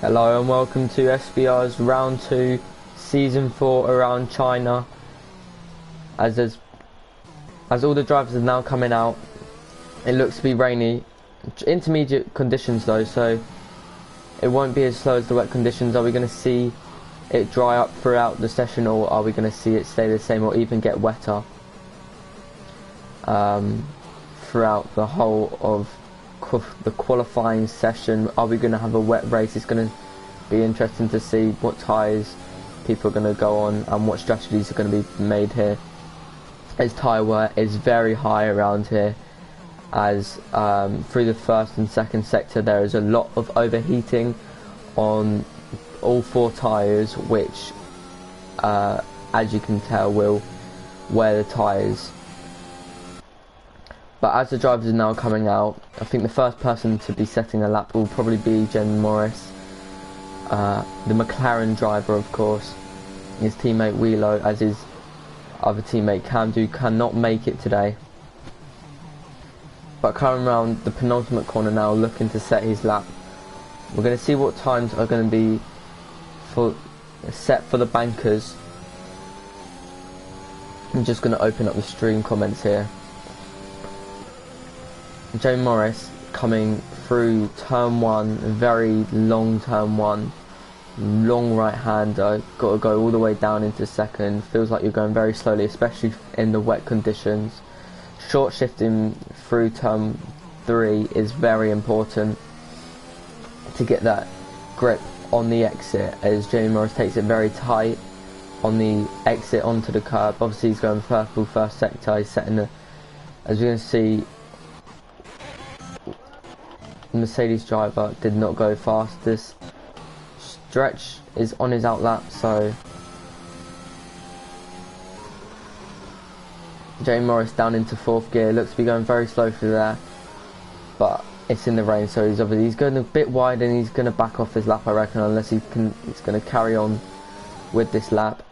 Hello and welcome to SBR's round 2, season 4 around China. As all the drivers are now coming out, it looks to be rainy. Intermediate conditions though, so it won't be as slow as the wet conditions. Are we going to see it dry up throughout the session, or are we going to see it stay the same or even get wetter throughout the whole of the qualifying session? Are we going to have a wet race? It's going to be interesting to see what tyres people are going to go on and what strategies are going to be made here, as tyre wear is very high around here, as through the first and second sector there is a lot of overheating on all 4 tyres, which as you can tell will wear the tyres. But as the drivers are now coming out, I think the first person to be setting a lap will probably be Jamie Morris, the McLaren driver, of course. His teammate Wheelo, as his other teammate Camdu, cannot make it today. But coming around the penultimate corner now, looking to set his lap. We're going to see what times are going to be set for the bankers. I'm just going to open up the stream comments here. Jamie Morris coming through turn 1, very long turn 1, long right hander, got to go all the way down into second. Feels like you're going very slowly, especially in the wet conditions. Short shifting through turn 3 is very important to get that grip on the exit, as Jamie Morris takes it very tight on the exit onto the curb. Obviously he's going purple first sector, he's setting the, as you can see, the Mercedes driver did not go fastest. Stretch is on his outlap, so Jamie Morris down into 4th gear, looks to be going very slow through there, but it's in the rain, so he's going a bit wide and he's going to back off his lap, I reckon, unless he's going to carry on with this lap.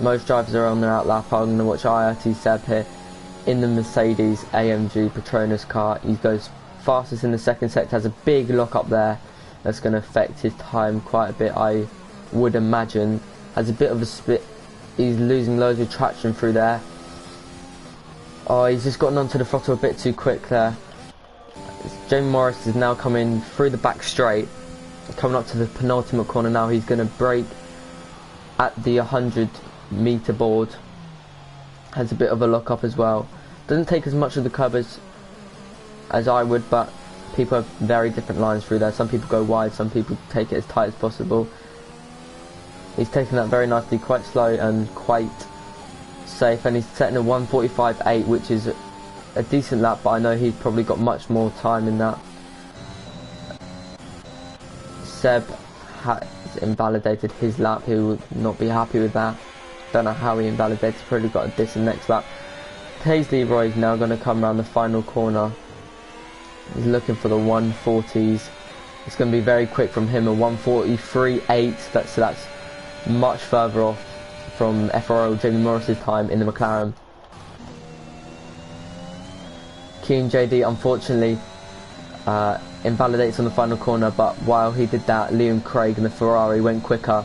Most drivers are on their outlap. I'm going to watch IRT Seb here in the Mercedes AMG Petronas car. He goes fastest in the second sector, has a big lock up there that's going to affect his time quite a bit, I would imagine. Has a bit of a split, he's losing loads of traction through there. Oh, he's just gotten onto the throttle a bit too quick there. Jamie Morris is now coming through the back straight, coming up to the penultimate corner now. He's going to brake at the 100-meter board. Has a bit of a lock up as well. Doesn't take as much of the curb as I would, but people have very different lines through there. Some people go wide, some people take it as tight as possible. He's taking that very nicely, quite slow and quite safe, and he's setting a 1:45.8, which is a decent lap, but I know he's probably got much more time in that. Seb has invalidated his lap. He will not be happy with that. Don't know how he invalidated, probably got a diss in the next lap. Paisley Roy is now going to come around the final corner. He's looking for the 140s. It's going to be very quick from him, a 1:43.8. So that's much further off from FRO Jamie Morris's time in the McLaren. Keen JD unfortunately invalidates on the final corner, but while he did that, Liam Craig in the Ferrari went quicker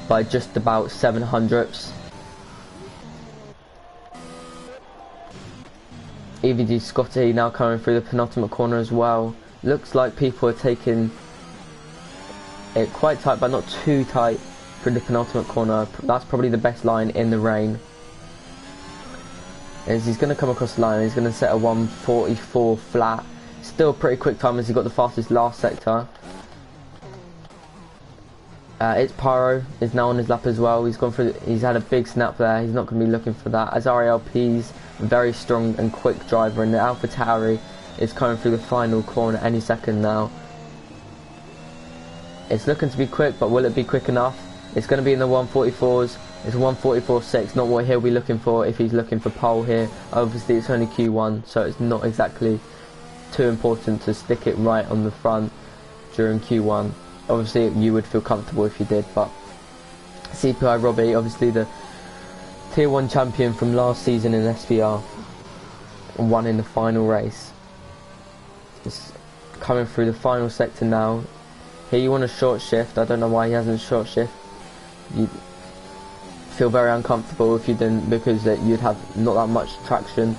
by just about 7 hundredths. EVG Scotty now coming through the penultimate corner as well. Looks like people are taking it quite tight, but not too tight through the penultimate corner. That's probably the best line in the rain. As he's going to come across the line, he's going to set a 1:44 flat. Still a pretty quick time, as he got the fastest last sector. It's Pyro is now on his lap as well. He's gone through. He's had a big snap there. He's not going to be looking for that. As RLP's a very strong and quick driver, and the Alpha Tauri is coming through the final corner any second now. It's looking to be quick, but will it be quick enough? It's going to be in the 1:44s. It's 1:44.6, not what he'll be looking for if he's looking for pole here. Obviously, it's only Q1, so it's not exactly too important to stick it right on the front during Q1. Obviously you would feel comfortable if you did, but CPI Robbie, obviously the Tier 1 champion from last season in SBR, won in the final race. coming through the final sector now. Here you want a short shift. I don't know why he hasn't short shift. You feel very uncomfortable if you didn't, because you'd have not that much traction.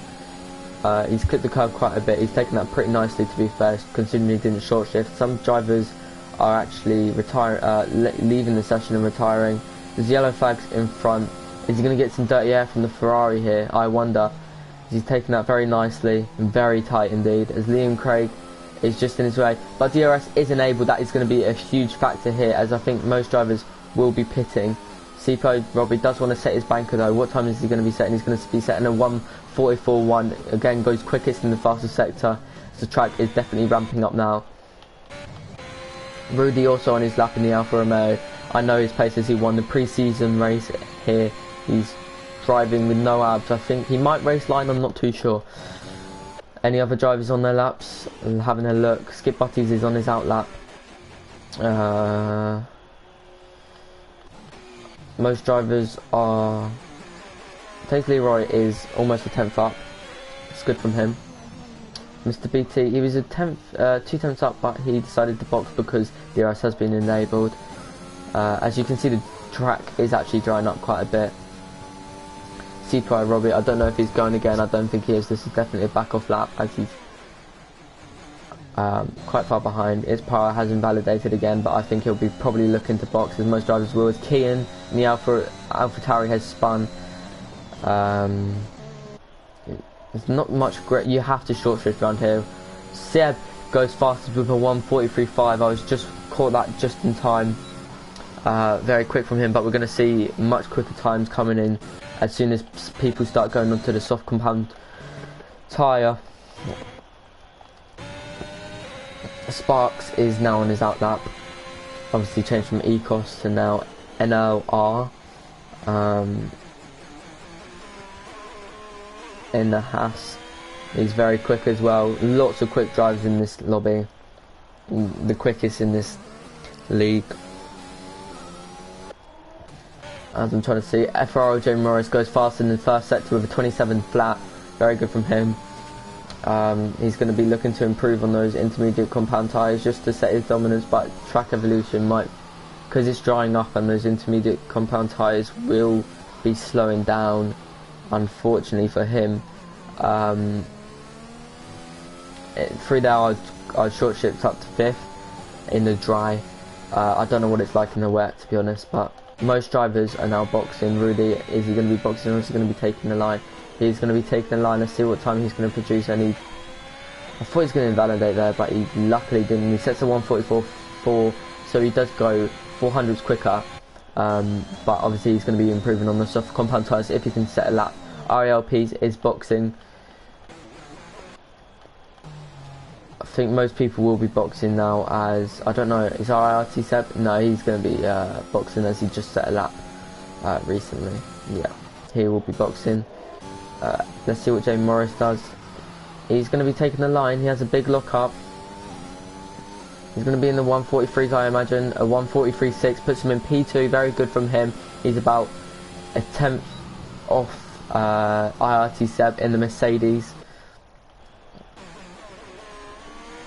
He's clipped the curve quite a bit. He's taken that pretty nicely, to be fair, considering he didn't short shift. Some drivers are actually leaving the session and retiring. There's yellow flags in front. Is he going to get some dirty air from the Ferrari here? I wonder. He's taken that very nicely and very tight indeed, as Liam Craig is just in his way. But DRS is enabled. That is going to be a huge factor here, as I think most drivers will be pitting. Sipo Robbie does want to set his banker though. What time is he going to be setting? He's going to be setting a 1:44.1. Again, goes quickest in the fastest sector. So the track is definitely ramping up now. Rudy also on his lap in the Alfa Romeo. I know his pace as he won the pre-season race here. He's driving with no abs. I think he might race line, I'm not too sure. Any other drivers on their laps? Having a look. Skip Butties is on his out lap. Most drivers are... Tate Leroy is almost a 10th up. It's good from him. Mr. BT, he was a 10th, 2/10 up, but he decided to box because DRS has been enabled. As you can see, the track is actually drying up quite a bit. C-Pri Robbie, I don't know if he's going again. I don't think he is. This is definitely a back off lap, as he's quite far behind. His power has invalidated again, but I think he'll be probably looking to box, as most drivers will. As Kian in the Alpha Tauri has spun. There's not much great. You have to short shift around here. Seb goes fastest with a 1:43.5. I was just caught that just in time. Very quick from him, but we're going to see much quicker times coming in as soon as people start going onto the soft compound tyre. Sparks is now on his out lap. Obviously changed from Ecos to now NLR. In the Haas, he's very quick as well. Lots of quick drives in this lobby, the quickest in this league. As I'm trying to see, FRO Jamie Morris goes fast in the first sector with a 27 flat. Very good from him. He's going to be looking to improve on those intermediate compound tyres just to set his dominance, but track evolution might, because it's drying up and those intermediate compound tyres will be slowing down, unfortunately for him. Through there I short shipped up to 5th in the dry. I don't know what it's like in the wet, to be honest, but most drivers are now boxing. Rudy, is he going to be boxing or is he going to be taking the line? He's going to be taking the line. Let's see what time he's going to produce. I thought he was going to invalidate there, but he luckily didn't. He sets a 1:44.4, so he does go 400s quicker. But obviously he's going to be improving on the soft compound tyres if he can set a lap. RLP is boxing. I think most people will be boxing now, as I don't know, is RRT Seb? No, he's going to be boxing as he just set a lap recently. Yeah, he will be boxing. Let's see what Jamie Morris does. He's going to be taking the line. He has a big lock up. He's going to be in the 1:43s, I imagine. A 1:43.6 puts him in P2. Very good from him. He's about a 10th off IRT Seb in the Mercedes.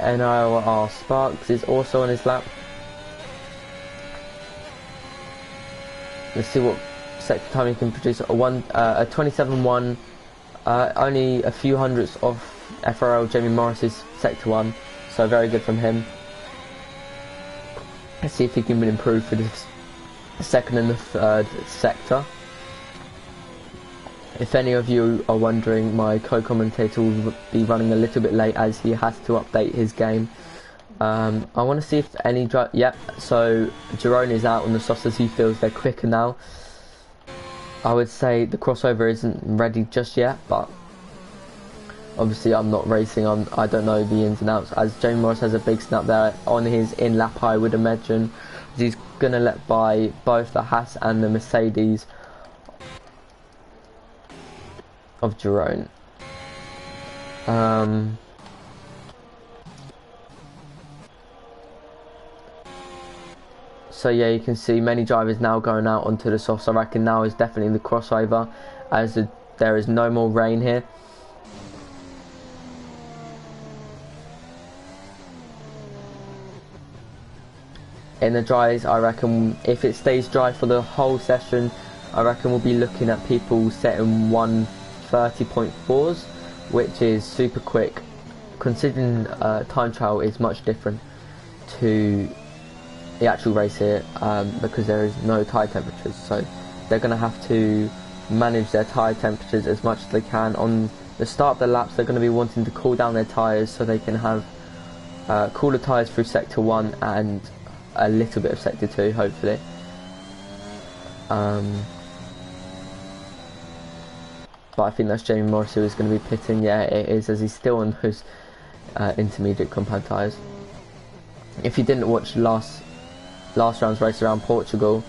NIR Sparks is also on his lap. Let's see what sector time he can produce. A 27.1. Only a few hundredths of FRL Jamie Morris's sector 1. So very good from him. Let's see if he can improve for the second and the third sector. If any of you are wondering, my co-commentator will be running a little bit late as he has to update his game. I want to see if any yep, so Jerome is out on the softs as he feels they're quicker now. I would say the crossover isn't ready just yet, but obviously I'm not racing, I don't know the ins and outs, as Jamie Morris has a big snap there on his in lap, I would imagine. He's going to let by both the Haas and the Mercedes of Jerome. So yeah, you can see many drivers now going out onto the softs. I reckon now is definitely the crossover, as there is no more rain here. in the dries, I reckon if it stays dry for the whole session, I reckon we'll be looking at people setting 1:30.4s, which is super quick, considering time trial is much different to the actual race here, because there is no tyre temperatures, so they're going to have to manage their tyre temperatures as much as they can. On the start of the laps, they're going to be wanting to cool down their tyres so they can have cooler tyres through sector 1 and a little bit of sector 2, hopefully. But I think that's Jamie Morris who is going to be pitting. Yeah, it is, as he's still on those intermediate compound tyres. If you didn't watch last round's race around Portugal,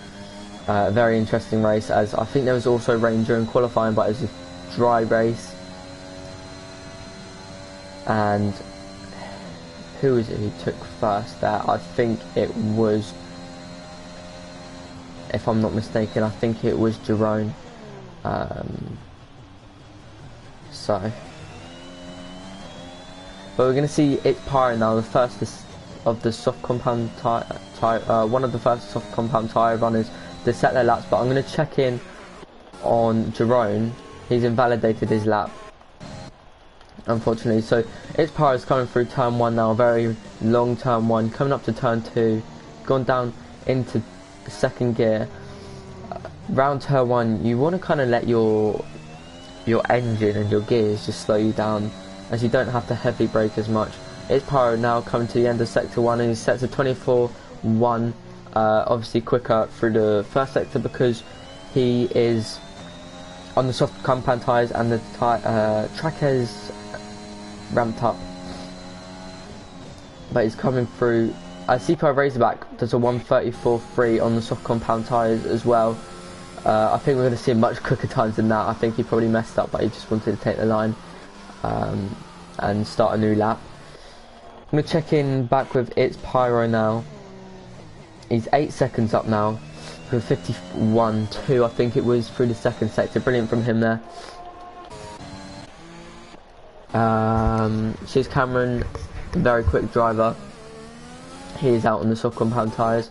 a very interesting race, as I think there was also rain during qualifying, but it was a dry race. And who was it who took first there? I think it was, if I'm not mistaken, I think it was Jerome. But we're going to see it's Pyro now, the first of the soft compound one of the first soft compound tyre runners to set their laps. But I'm going to check in on Jerome. He's invalidated his lap, unfortunately. So it's Pyro's coming through turn 1 now, very long turn 1, coming up to turn 2, gone down into second gear. Round turn 1, you want to kind of let your engine and your gears just slow you down, as you don't have to heavy brake as much. It's Pyro now coming to the end of sector 1, and he sets a 24.1, obviously quicker through the first sector because he is on the soft compound tyres and the track has ramped up. But he's coming through. CPI Razorback does a 1:34.3 on the soft compound tyres as well. I think we're going to see much quicker times than that. I think he probably messed up, but he just wanted to take the line and start a new lap. I'm going to check in back with It's Pyro now. He's 8 seconds up now for 51.2, I think it was, through the second sector. Brilliant from him there. She's Cameron, very quick driver. He is out on the soft compound tyres.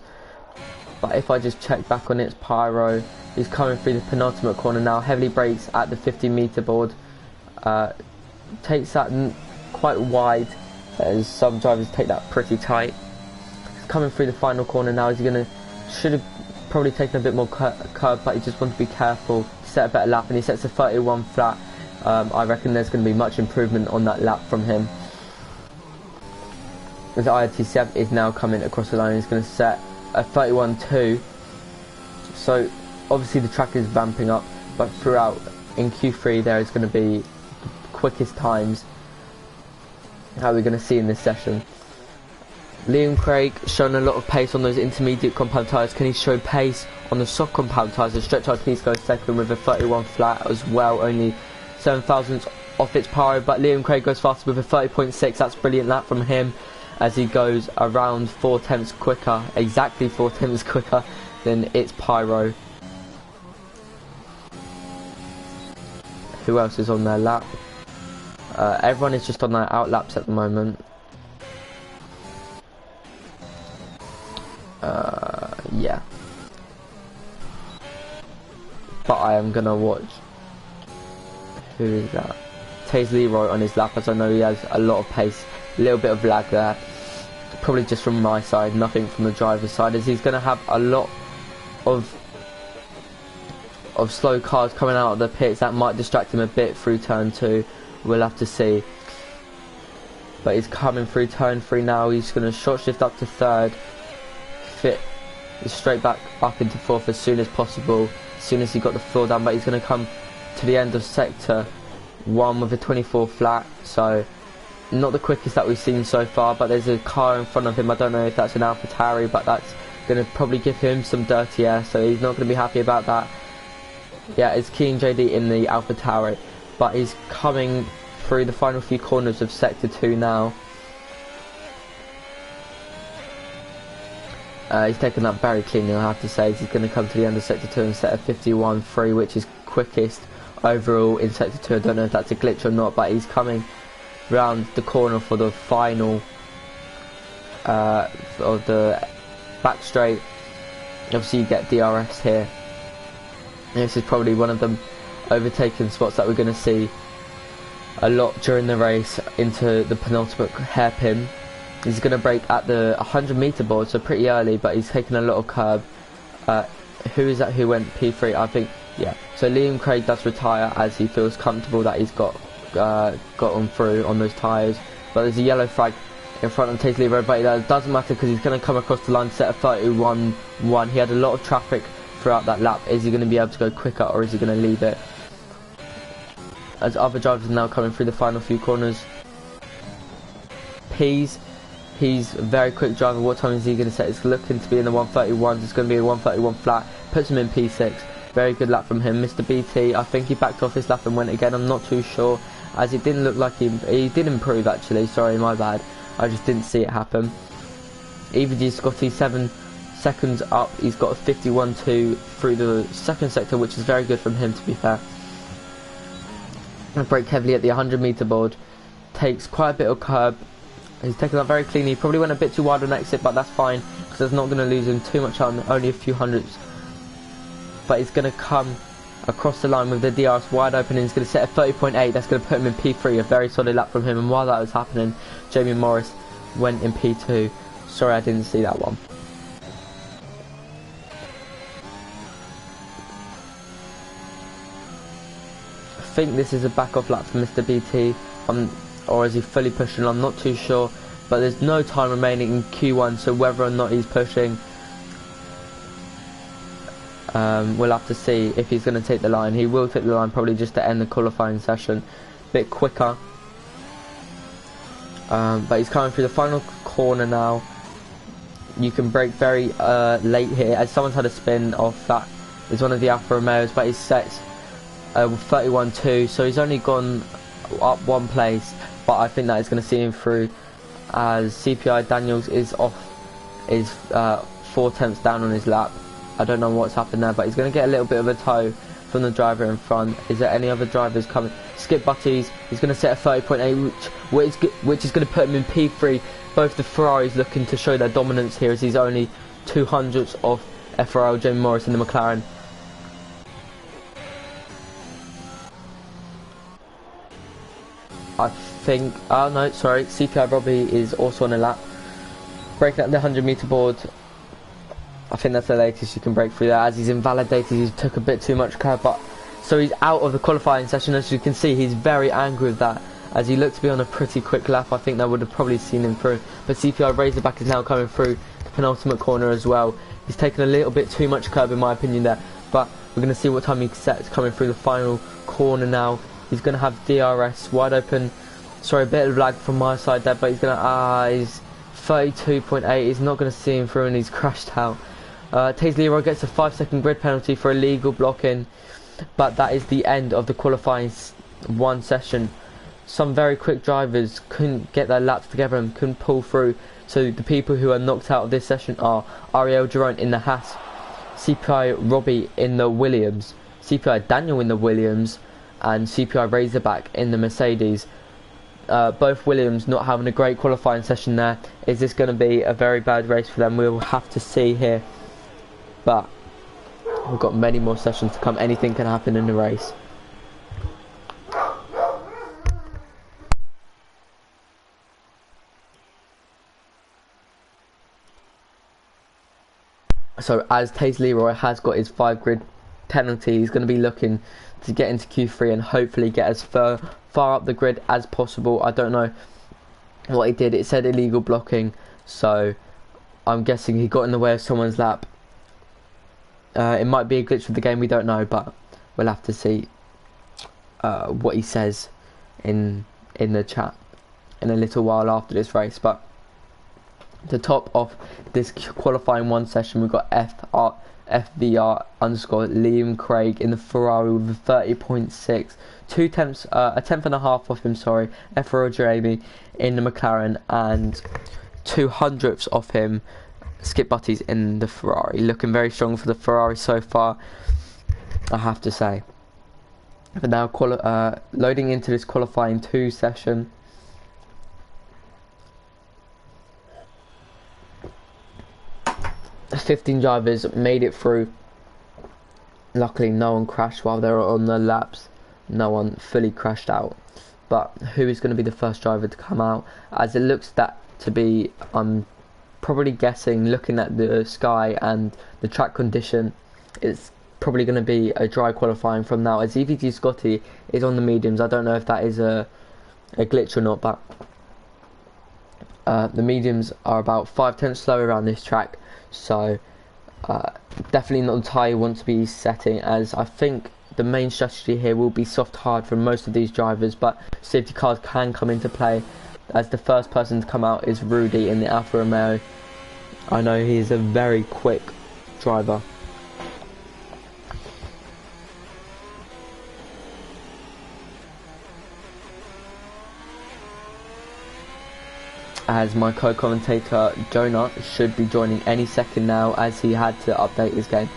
But if I just check back on It's Pyro, he's coming through the penultimate corner now, heavily brakes at the 50-metre board. Takes that quite wide, as some drivers take that pretty tight. He's coming through the final corner now. Should have probably taken a bit more curve, but he just wanted to be careful, set a better lap, and he sets a 31 flat. I reckon there's going to be much improvement on that lap from him. As IRT7 is now coming across the line, he's going to set a 31.2. So obviously the track is vamping up, but throughout in Q3 there is going to be quickest times how we're going to see in this session. Liam Craig showing a lot of pace on those intermediate compound tyres. Can he show pace on the soft compound tyres? The stretch tyres needs to go second with a 31 flat as well, only 7 thousandths off It's Pyro, but Liam Craig goes faster with a 30.6. That's a brilliant lap from him, as he goes around 4 tenths quicker, exactly 4 tenths quicker than It's Pyro. Who else is on their lap? Everyone is just on their out laps at the moment. Yeah. But I am gonna watch. Who is that? Taze Leroy on his lap, as I know he has a lot of pace. A little bit of lag there. Probably just from my side, nothing from the driver's side, as he's gonna have a lot of slow cars coming out of the pits. That might distract him a bit through turn 2. We'll have to see. But he's coming through turn 3 now. He's going to short shift up to 3rd, fit straight back up into 4th as soon as possible, as soon as he got the floor down. But he's going to come to the end of sector 1 with a 24 flat, so not the quickest that we've seen so far. But there's a car in front of him. I don't know if that's an AlphaTauri, but that's going to probably give him some dirty air, so he's not going to be happy about that. Yeah, it's Keen JD in the AlphaTauri, but he's coming through the final few corners of sector 2 now. He's taken that very cleanly, I have to say. He's going to come to the end of sector 2 and set a 51.3, which is quickest overall in sector 2. I don't know if that's a glitch or not, but he's coming round the corner for the final of the back straight. Obviously you get DRS here. This is probably one of them overtaking spots that we're going to see a lot during the race into the penultimate hairpin. He's going to brake at the 100-meter board, so pretty early, but he's taking a lot of curb. Who is that who went P3? I think, yeah. So Liam Craig does retire as he feels comfortable that he's got on through on those tyres. But there's a yellow flag in front of Taze Leroy, but that doesn't matter because he's going to come across the line set of 31.1. He had a lot of traffic throughout that lap. Is he going to be able to go quicker, or is he going to leave it? As other drivers are now coming through the final few corners. He's a very quick driver. What time is he going to set? It's looking to be in the 131s. It's going to be a 131 flat. Puts him in P6. Very good lap from him. Mr. BT, I think he backed off this lap and went again. I'm not too sure, as it didn't look like he did improve actually. Sorry, my bad. I just didn't see it happen. EVG Scotty 7 seconds up. He's got a 51.2 through the second sector, which is very good from him, to be fair. And brake heavily at the 100-meter board. Takes quite a bit of curb. He's taken that very cleanly. He probably went a bit too wide on exit, but that's fine because it's not going to lose him too much on only a few hundredths. But he's going to come across the line with the DRS wide open, and he's going to set a 30.8. That's going to put him in P3. A very solid lap from him. And while that was happening, Jamie Morris went in P2. Sorry, I didn't see that one. I think this is a back off lap for Mr. BT. Or is he fully pushing? I'm not too sure, but there's no time remaining in Q1, so whether or not he's pushing, we'll have to see if he's going to take the line. He will take the line probably just to end the qualifying session a bit quicker, but he's coming through the final corner now. You can brake very late here, as someone's had a spin off. That is one of the Alfa Romeos, but he's set 31.2, so he's only gone up one place, but I think that is going to see him through, as CPI Daniels is 4 tenths down on his lap. I don't know what's happened there, but he's going to get a little bit of a tow from the driver in front. Is there any other drivers coming? Skip Butties, he's going to set a 30.8, which is going to put him in P3. Both the Ferraris looking to show their dominance here, as he's only 200ths off FRL Jamie Morris in the McLaren. I think, oh no, sorry, CPI Robbie is also on a lap. Breaking up the 100-meter board. I think that's the latest you can break through there, as he's invalidated. He took a bit too much curb, but so he's out of the qualifying session. As you can see, he's very angry with that, as he looked to be on a pretty quick lap. I think that would have probably seen him through, but CPI Razorback is now coming through the penultimate corner as well. He's taken a little bit too much curb in my opinion there, but we're going to see what time he sets coming through the final corner now. He's going to have DRS wide open. Sorry, a bit of lag from my side there, but he's going to, he's 32.8. He's not going to see him through, and he's crashed out. Taze Leroy gets a 5-second grid penalty for illegal blocking, but that is the end of the qualifying one session. Some very quick drivers couldn't get their laps together and couldn't pull through. So the people who are knocked out of this session are Ariel Durant in the Haas, CPI Robbie in the Williams, CPI Daniel in the Williams, and CPI Razorback in the Mercedes. Both Williams not having a great qualifying session there. Is this going to be a very bad race for them? We'll have to see here. But we've got many more sessions to come. Anything can happen in the race. So as Taze Leroy has got his 5 grid penalty, he's going to be looking to get into Q3 and hopefully get as far up the grid as possible. I don't know what he did. It said illegal blocking, so I'm guessing he got in the way of someone's lap. It might be a glitch with the game, we don't know, but we'll have to see what he says in the chat in a little while after this race. But the top of this qualifying one session, we've got FVR underscore Liam Craig in the Ferrari with a 30.6, 2 tenths, a tenth and a half off him, sorry, FRO Jeremy in the McLaren, and 200ths off him, Skip Butties in the Ferrari. Looking very strong for the Ferrari so far, I have to say. But now loading into this qualifying 2 session. 15 drivers made it through. Luckily no one crashed while they were on the laps, no one fully crashed out. But who is going to be the first driver to come out? As it looks that to be, I'm probably guessing, looking at the sky and the track condition, it's probably going to be a dry qualifying from now, as EVG Scotty is on the mediums. I don't know if that is a glitch or not, but the mediums are about 5/10 slower around this track, so definitely not the tyre you want to be setting, as I think the main strategy here will be soft hard for most of these drivers, but safety cars can come into play, as the first person to come out is Rudy in the Alfa Romeo. I know he's a very quick driver. As my co-commentator Jonah should be joining any second now, as he had to update his game.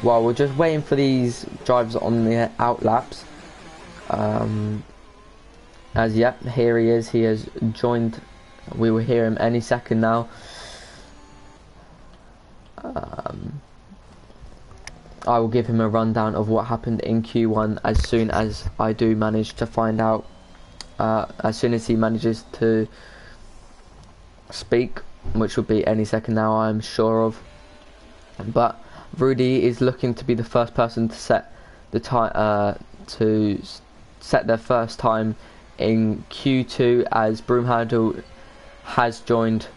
While we're just waiting for these drivers on the out laps, as yep, here he is, he has joined. We will hear him any second now. I will give him a rundown of what happened in Q1 as soon as I do manage to find out, as soon as he manages to speak, which will be any second now, I'm sure of. But Rudy is looking to be the first person to set the time, to set their first time in Q2, as Broomhandle has joined.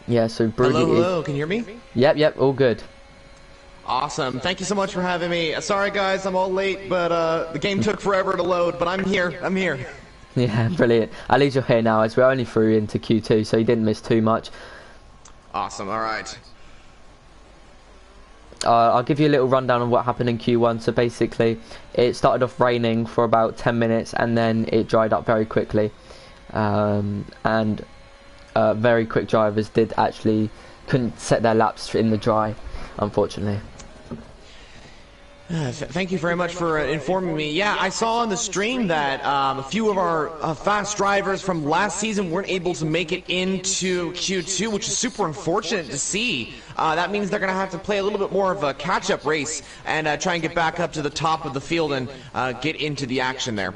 Yeah, so Rudy hello, can you hear me? Yep, all good. Awesome, thank you so much for having me. Sorry guys, I'm all late, but the game took forever to load, but I'm here. Yeah, brilliant. At least you're here now, as we're only through into Q2, so you didn't miss too much. Awesome, alright. I'll give you a little rundown of what happened in Q1. So basically, it started off raining for about 10 minutes, and then it dried up very quickly. Very quick drivers couldn't set their laps in the dry, unfortunately. Thank you very much for informing me. Yeah, I saw on the stream that a few of our fast drivers from last season weren't able to make it into Q2, which is super unfortunate to see. That means they're going to have to play a little bit more of a catch-up race and try and get back up to the top of the field and get into the action there.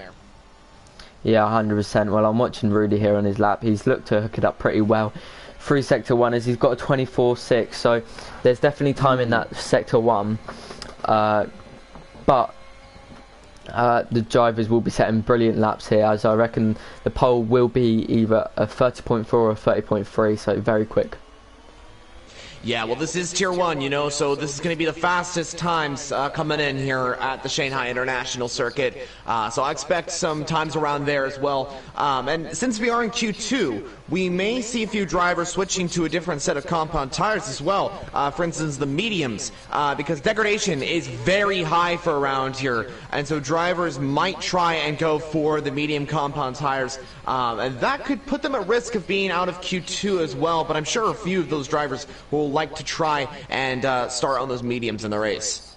Yeah, 100%. Well, I'm watching Rudy here on his lap. He's looked to hook it up pretty well through Sector 1, as he's got a 24.6, so there's definitely time in that Sector 1. But the drivers will be setting brilliant laps here, as I reckon the pole will be either a 30.4 or a 30.3, so very quick. Yeah, well, this is Tier 1, you know, so this is going to be the fastest times coming in here at the Shanghai International Circuit. So I expect some times around there as well. And since we are in Q2, we may see a few drivers switching to a different set of compound tires as well. For instance, the mediums, because degradation is very high for around here. And so drivers might try and go for the medium compound tires. And that could put them at risk of being out of Q2 as well. But I'm sure a few of those drivers will like to try and start on those mediums in the race.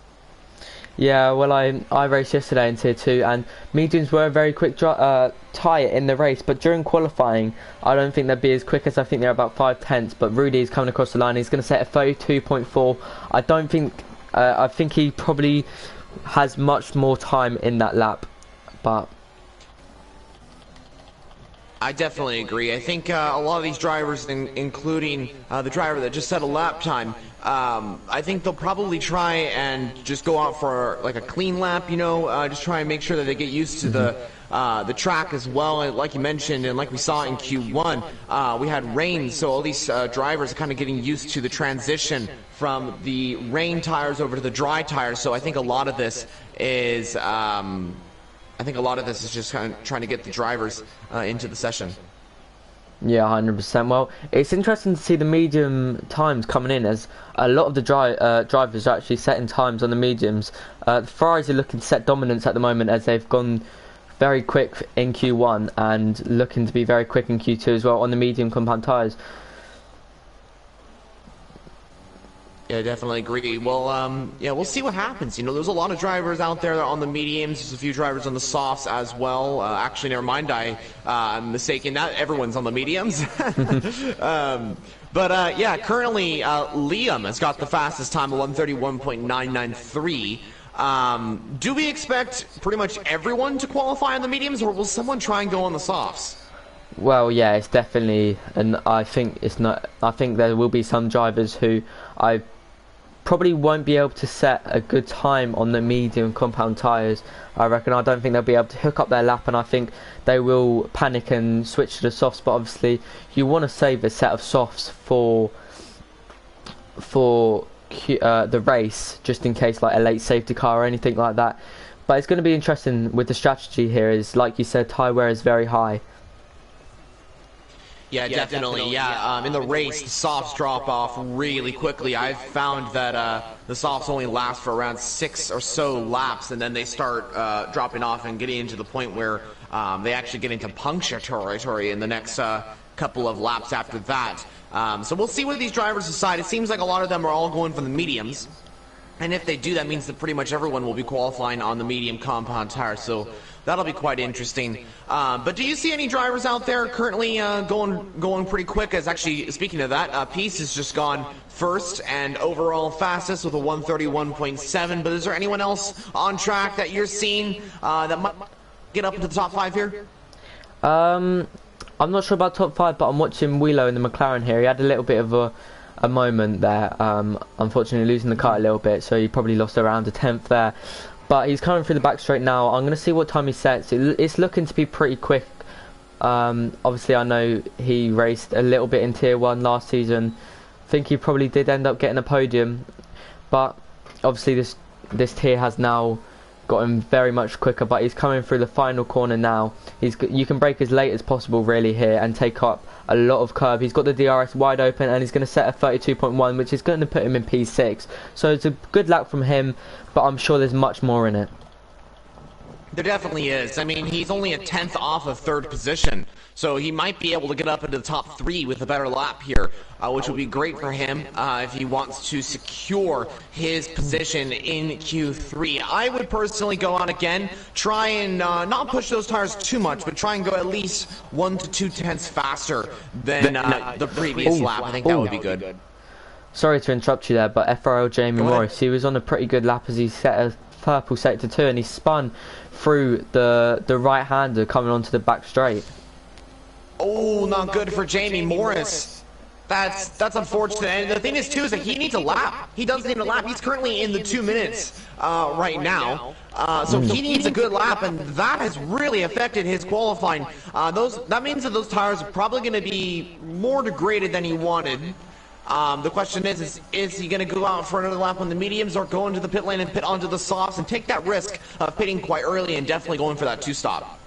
Yeah, well, I raced yesterday in Tier 2, and mediums were a very quick tyre in the race, but during qualifying, I don't think they'd be as quick, as I think they're about 5/10. But Rudy's coming across the line. He's going to set a 32.4. I think he probably has much more time in that lap, but I definitely agree. I think a lot of these drivers, including the driver that just set a lap time, I think they'll probably try and just go out for like a clean lap, you know, just try and make sure that they get used to the track as well. And like you mentioned, and like we saw in Q1, we had rain, so all these drivers are kind of getting used to the transition from the rain tires over to the dry tires. So I think a lot of this is just kind of trying to get the drivers into the session. Yeah, 100%. Well, it's interesting to see the medium times coming in, as a lot of the drivers are actually setting times on the mediums. The Ferraris are looking to set dominance at the moment, as they've gone very quick in Q1 and looking to be very quick in Q2 as well on the medium compound tyres. Yeah, definitely agree. Well, yeah, we'll see what happens. You know, there's a lot of drivers out there on the mediums. There's a few drivers on the softs as well. Actually, never mind. I'm mistaken. Not everyone's on the mediums. Yeah, currently Liam has got the fastest time of 131.993. Do we expect pretty much everyone to qualify on the mediums, or will someone try and go on the softs? Well, yeah, it's definitely, and I think it's not. I think there will be some drivers who I probably won't be able to set a good time on the medium compound tyres. I reckon. I don't think they'll be able to hook up their lap, and I think they will panic and switch to the softs. But obviously, you want to save a set of softs for the race, just in case like a late safety car or anything like that. But it's going to be interesting with the strategy here. Is like you said, tyre wear is very high. Yeah, definitely. Yeah, in the race, the softs drop off really quickly. I've found that the softs only last for around 6 or so laps, and then they start dropping off and getting into the point where they actually get into puncture territory in the next couple of laps after that. So we'll see what these drivers decide. It seems like a lot of them are all going for the mediums. And if they do, that means that pretty much everyone will be qualifying on the medium compound tire. So that'll be quite interesting. But do you see any drivers out there currently going pretty quick? As actually, speaking of that, Peace has just gone first and overall fastest with a 131.7. But is there anyone else on track that you're seeing that might get up into the top 5 here? I'm not sure about top 5, but I'm watching Wheelo in the McLaren here. He had a little bit of a moment there, unfortunately losing the car a little bit, so he probably lost around a tenth there. But he's coming through the back straight now. I'm going to see what time he sets. It's looking to be pretty quick. Obviously, I know he raced a little bit in Tier 1 last season. I think he probably did end up getting a podium. But obviously, this tier has now gotten very much quicker. But he's coming through the final corner now. You can brake as late as possible, really, here, and take up a lot of curve. He's got the DRS wide open, and he's going to set a 32.1, which is going to put him in P6. So it's a good lap from him, but I'm sure there's much more in it. There definitely is. I mean, he's only a tenth off of third position, so he might be able to get up into the top 3 with a better lap here, which would be great for him if he wants to secure his position in Q3. I would personally go on again, try and not push those tires too much, but try and go at least 1 to 2 tenths faster than the previous lap. I think that would be good. Sorry to interrupt you there, but FRL Jamie Morris, he was on a pretty good lap as he set a purple sector 2, and he spun through the right-hander coming onto the back straight. Oh, not good for Jamie Morris. That's unfortunate. And the thing is, too, is that he needs a lap. He does need a lap. He's currently in the 2 minutes right now. So he needs a good lap, and that has really affected his qualifying. That means that those tires are probably going to be more degraded than he wanted. The question is he going to go out for another lap on the mediums, or go into the pit lane and pit onto the softs and take that risk of pitting quite early and definitely going for that 2-stop?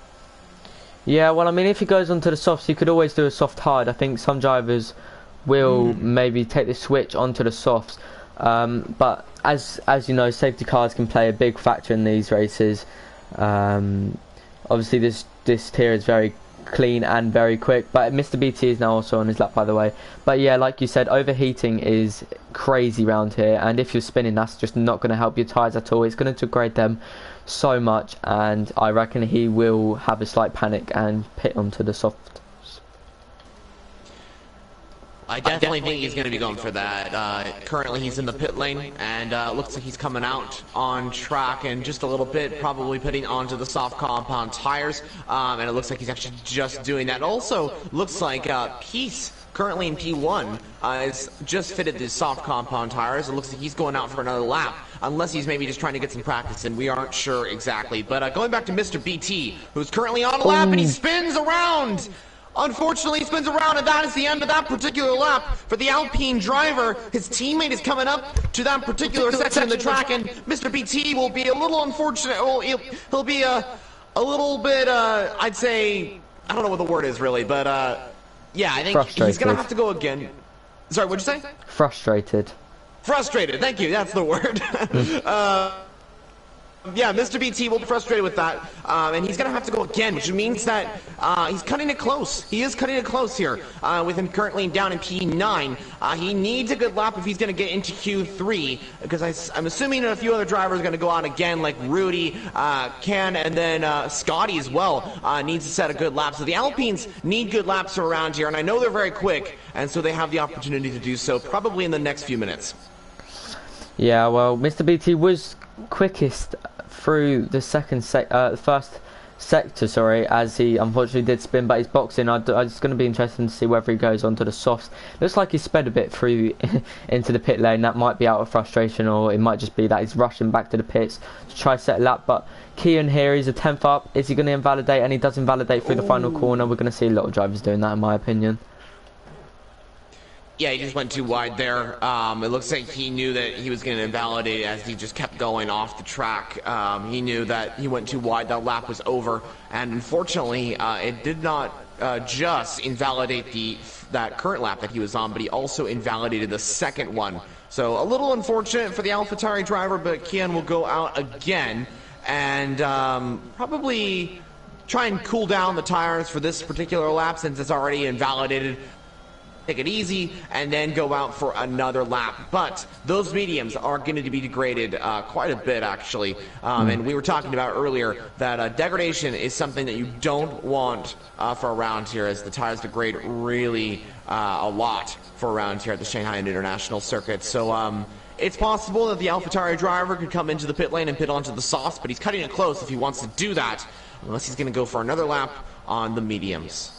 Yeah, well, I mean, if he goes onto the softs, he could always do a soft hard. I think some drivers will maybe take the switch onto the softs. But as you know, safety cars can play a big factor in these races. Obviously, this tier is very clean and very quick, but Mr. BT is now also on his lap, by the way. But yeah, like you said, overheating is crazy round here, and if you're spinning, that's just not going to help your tyres at all. It's going to degrade them so much, and I reckon he will have a slight panic and pit onto the softs. I definitely think he's going to be going for that. Currently he's in the pit lane, and looks like he's coming out on track in just a little bit, probably putting onto the soft compound tires, and it looks like he's actually just doing that. Also looks like Peace, currently in P1, has just fitted the soft compound tires. It looks like he's going out for another lap, unless he's maybe just trying to get some practice, and we aren't sure exactly. But going back to Mr. BT, who's currently on a lap, and he spins around. Unfortunately, he spins around, and that is the end of that particular lap for the Alpine driver. His teammate is coming up to that particular section of the track, and Mr. BT will be a little unfortunate. Well, he'll be a little bit, I'd say, I don't know what the word is really, but yeah, I think he's going to have to go again. Sorry, what'd you say? Frustrated. Frustrated, thank you, that's the word. Yeah, Mr. BT will be frustrated with that, and he's going to have to go again, which means that he's cutting it close. He is cutting it close here, with him currently down in P9. He needs a good lap if he's going to get into Q3, because I'm assuming a few other drivers are going to go out again, like Rudy, Can, and then Scotty as well needs to set a good lap. So the Alpines need good laps around here, and I know they're very quick, and so they have the opportunity to do so probably in the next few minutes. Yeah, well, Mr. BT was quickest through the first sector, sorry, as he unfortunately did spin, but he's boxing. It's going to be interesting to see whether he goes onto the softs. Looks like he sped a bit through into the pit lane. That might be out of frustration, or it might just be that he's rushing back to the pits to try set a lap. But Kian here, he's a 10th up. Is he going to invalidate? And he does invalidate through the final corner. We're going to see a lot of drivers doing that, in my opinion. Yeah, he just went too wide there. It looks like he knew that he was going to invalidate as he just kept going off the track. He knew that he went too wide, that lap was over, and unfortunately, it did not just invalidate that current lap that he was on, but he also invalidated the second one. So a little unfortunate for the AlphaTauri driver, but Kian will go out again and probably try and cool down the tires for this particular lap since it's already invalidated. Take it easy, and then go out for another lap. But those mediums are going to be degraded quite a bit, actually. And we were talking about earlier that degradation is something that you don't want for around here, as the tires degrade really a lot for around here at the Shanghai International Circuit. So it's possible that the AlphaTauri driver could come into the pit lane and pit onto the softs, but he's cutting it close if he wants to do that, unless he's going to go for another lap on the mediums.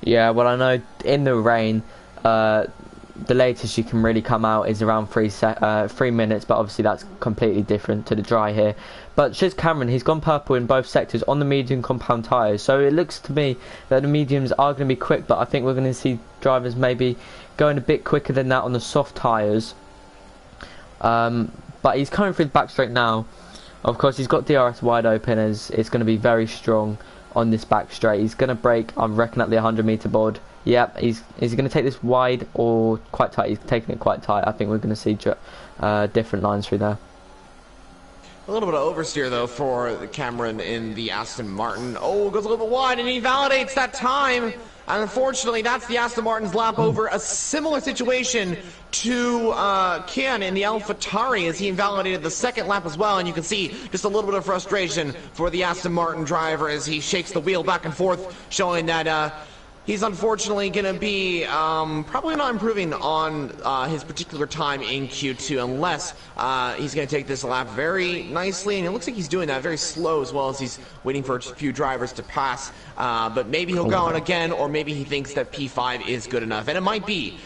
Yeah, well, I know in the rain, the latest you can really come out is around 3 minutes, but obviously that's completely different to the dry here. But Shiz Cameron, he's gone purple in both sectors on the medium compound tyres, so it looks to me that the mediums are going to be quick, but I think we're going to see drivers maybe going a bit quicker than that on the soft tyres. But he's coming through the back straight now. Of course, he's got DRS wide open, as it's going to be very strong on this back straight. He's going to brake, I reckon, at the 100-meter board. Yep, is he going to take this wide or quite tight? He's taking it quite tight. I think we're going to see different lines through there. A little bit of oversteer, though, for Cameron in the Aston Martin. Oh, goes a little bit wide, and he validates that time. And unfortunately, that's the Aston Martin's lap over. A similar situation to Kian in the AlphaTauri, as he invalidated the second lap as well. And you can see just a little bit of frustration for the Aston Martin driver as he shakes the wheel back and forth, showing that he's unfortunately going to be probably not improving on his particular time in Q2 unless he's going to take this lap very nicely. And it looks like he's doing that very slow, as well as he's waiting for a few drivers to pass. But maybe he'll go on again, or maybe he thinks that P5 is good enough. And it might be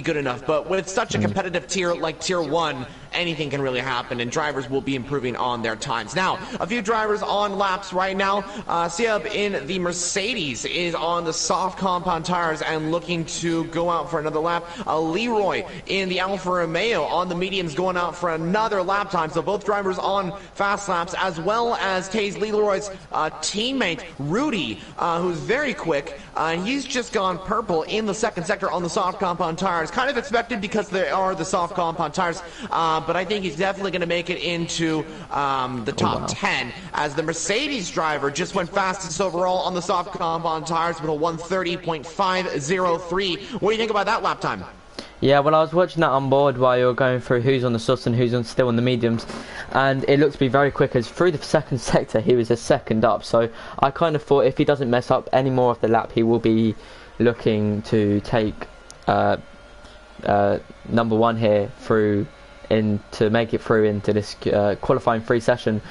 good enough. But with such a competitive tier like Tier 1, anything can really happen, and drivers will be improving on their times. Now, a few drivers on laps right now. Siab in the Mercedes is on the soft compound tires and looking to go out for another lap. Leroy in the Alfa Romeo on the mediums going out for another lap time. So both drivers on fast laps, as well as Taze Leroy's teammate, Rudy, who's very quick. He's just gone purple in the second sector on the soft compound tires. Kind of expected because they are the soft compound tires. But I think he's definitely going to make it into the top 10, as the Mercedes driver just went fastest overall on the soft compound tires with a 1:30.503. What do you think about that lap time? Yeah, well, I was watching that on board while you were going through who's on the softs and who's still on the mediums, and it looked to be very quick, as through the second sector he was a second up. So I kind of thought if he doesn't mess up any more of the lap, he will be looking to take number 1 here through to make it through into this qualifying free session.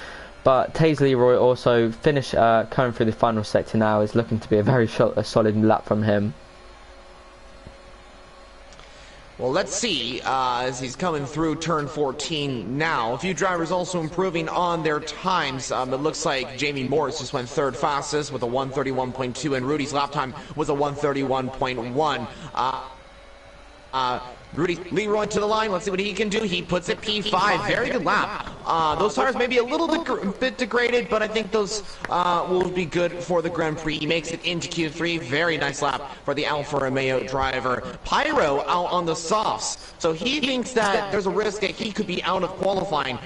But Taze Leroy also finished coming through the final sector now, is looking to be a very solid lap from him. Well, let's see as he's coming through turn 14 now. A few drivers also improving on their times. It looks like Jamie Morris just went third fastest with a 1:31.2, and Rudy's lap time was a 1:31.1. Rudy Leroy to the line. Let's see what he can do. He puts it P5. Very good lap Those tires may be a little bit degraded, but I think those will be good for the Grand Prix. He makes it into Q3. Very nice lap for the Alfa Romeo driver. Pyro out on the softs. So he thinks that there's a risk that he could be out of qualifying.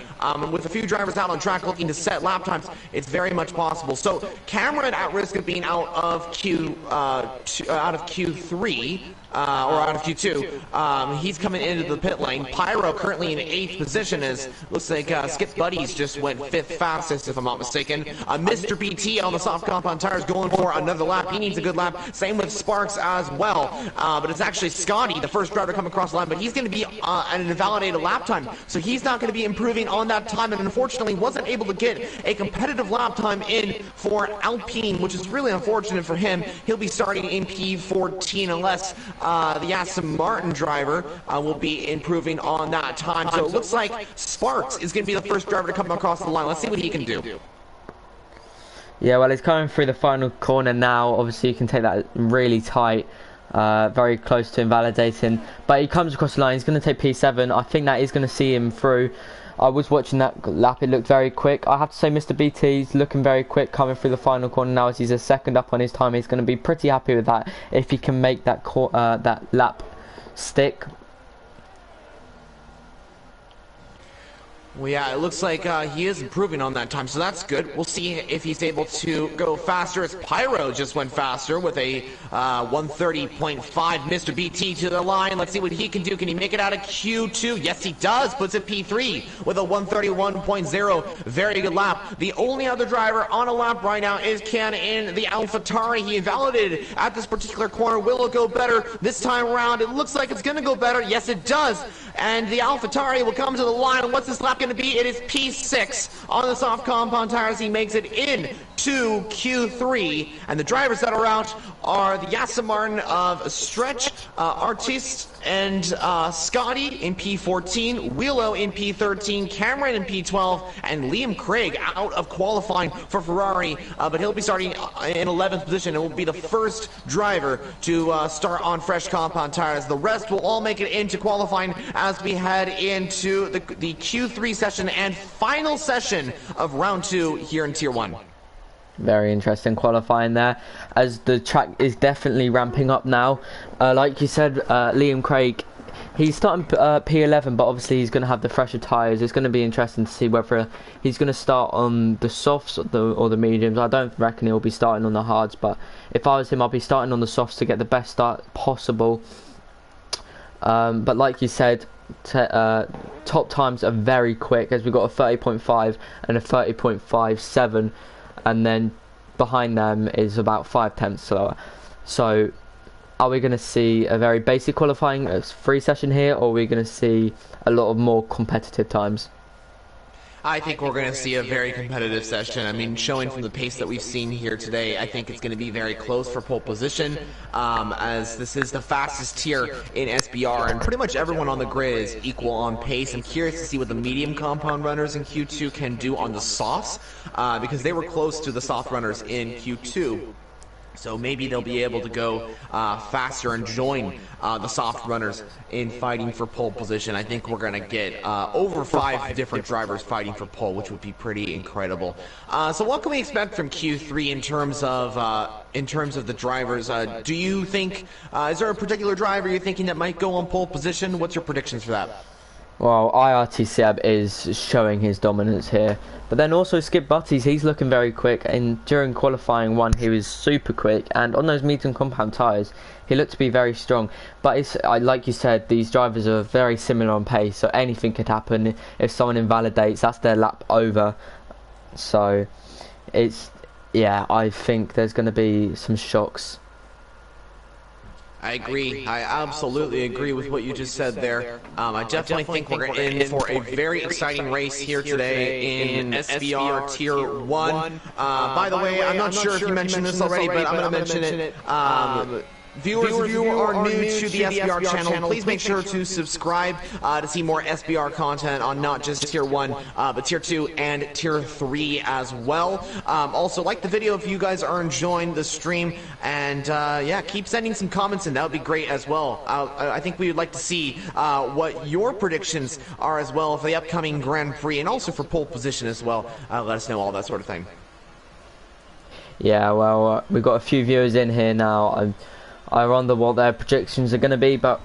With a few drivers out on track looking to set lap times, it's very much possible. So Cameron at risk of being out of Q3. Or out of Q2. He's coming into the pit lane. Pyro currently in 8th position as looks like Skip Buddies just went 5th fastest, if I'm not mistaken. Mr. BT on the soft compound tires going for another lap. He needs a good lap. Same with Sparks as well. But it's actually Scotty, the first driver to come across the line, but he's going to be at an invalidated lap time. So he's not going to be improving on that time, and unfortunately wasn't able to get a competitive lap time in for Alpine, which is really unfortunate for him. He'll be starting in P14 unless the Aston Martin driver will be improving on that time. So it looks like Sparks is going to be the first driver to come across the line. Let's see what he can do. Yeah, well, he's coming through the final corner now. Obviously, you can take that really tight, very close to invalidating. But he comes across the line. He's going to take P7. I think that is going to see him through. I was watching that lap, it looked very quick. I have to say Mr. BT's looking very quick coming through the final corner now as he's a second up on his time. He's going to be pretty happy with that if he can make that lap stick. Well, yeah, it looks like he is improving on that time, so that's good. We'll see if he's able to go faster, as Pyro just went faster with a 130.5. Mr. BT to the line. Let's see what he can do. Can he make it out of Q2? Yes, he does. Puts it P3 with a 131.0. Very good lap. The only other driver on a lap right now is Ken in the AlphaTauri. He invalidated at this particular corner. Will it go better this time around? It looks like it's going to go better. Yes, it does. And the AlphaTauri will come to the line. What's this lap going to be? It is P6 on the soft compound tires. He makes it in to Q3, and the drivers that are out are the Aston Martin of Stretch, Artiste, and Scotty in P14, Willow in P13, Cameron in P12, and Liam Craig out of qualifying for Ferrari, but he'll be starting in 11th position and will be the first driver to start on fresh compound tires. The rest will all make it into qualifying as we head into the Q3 session and final session of round 2 here in Tier 1. Very interesting qualifying there, as the track is definitely ramping up now. Like you said, Liam Craig, he's starting P11, but obviously he's going to have the fresher tyres. It's going to be interesting to see whether he's going to start on the softs or the mediums. I don't reckon he'll be starting on the hards, but if I was him, I'd be starting on the softs to get the best start possible. But like you said, top times are very quick, as we've got a 30.5 and a 30.57, and then behind them is about 5 tenths slower. So are we going to see a very basic qualifying free session here, or are we going to see a lot of more competitive times? I think we're going to see a very competitive session. I mean, showing from the pace that we've seen here today, I think it's going to be very close for pole position, as this is the fastest tier in SBR, and pretty much everyone on the grid is equal on pace. I'm curious to see what the medium compound runners in Q2 can do on the softs, because they were close to the soft runners in Q2. So maybe they'll be able to go faster and join the soft runners in fighting for pole position. I think we're going to get over 5 different drivers fighting for pole, which would be pretty incredible. So what can we expect from Q3 in terms of the drivers? Do you think, is there a particular driver you're thinking that might go on pole position? What's your predictions for that? Well, IRT Seb is showing his dominance here. But then also Skip Butties, he's looking very quick. And during qualifying 1, he was super quick. And on those medium compound tyres, he looked to be very strong. But it's, like you said, these drivers are very similar on pace. So anything could happen. If someone invalidates, that's their lap over. So it's, yeah, I think there's going to be some shocks. I agree. I absolutely agree with what you just said there. I definitely think we're in for a very exciting race here today in SBR Tier 1. By the way, I'm not sure if you mentioned this already, but I'm going to mention it. Viewers, if you are new to the SBR channel, please make sure to subscribe to see more SBR content on not just Tier 1, but Tier 2 and Tier 3 as well. Also, like the video if you guys are enjoying the stream, and yeah, keep sending some comments in. That would be great as well. I think we would like to see what your predictions are as well for the upcoming Grand Prix, and also for pole position as well. Let us know all that sort of thing. Yeah, well, we've got a few viewers in here now. I wonder what their predictions are going to be, but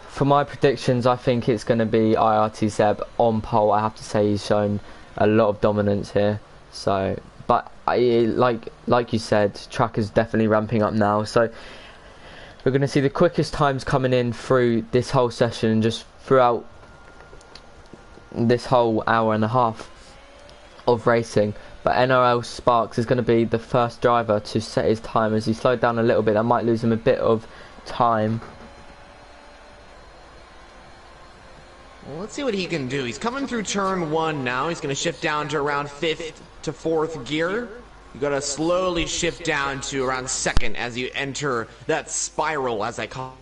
for my predictions, I think it's going to be IRT Seb on pole. I have to say he's shown a lot of dominance here. So, but like you said, track is definitely ramping up now. So we're going to see the quickest times coming in through this whole session and just throughout this whole hour and a half of racing. But NRL Sparks is going to be the first driver to set his time. As he slowed down a little bit, that might lose him a bit of time. Well, let's see what he can do. He's coming through turn 1 now. He's going to shift down to around 5th to 4th gear. You got to slowly shift down to around 2nd as you enter that spiral, as I call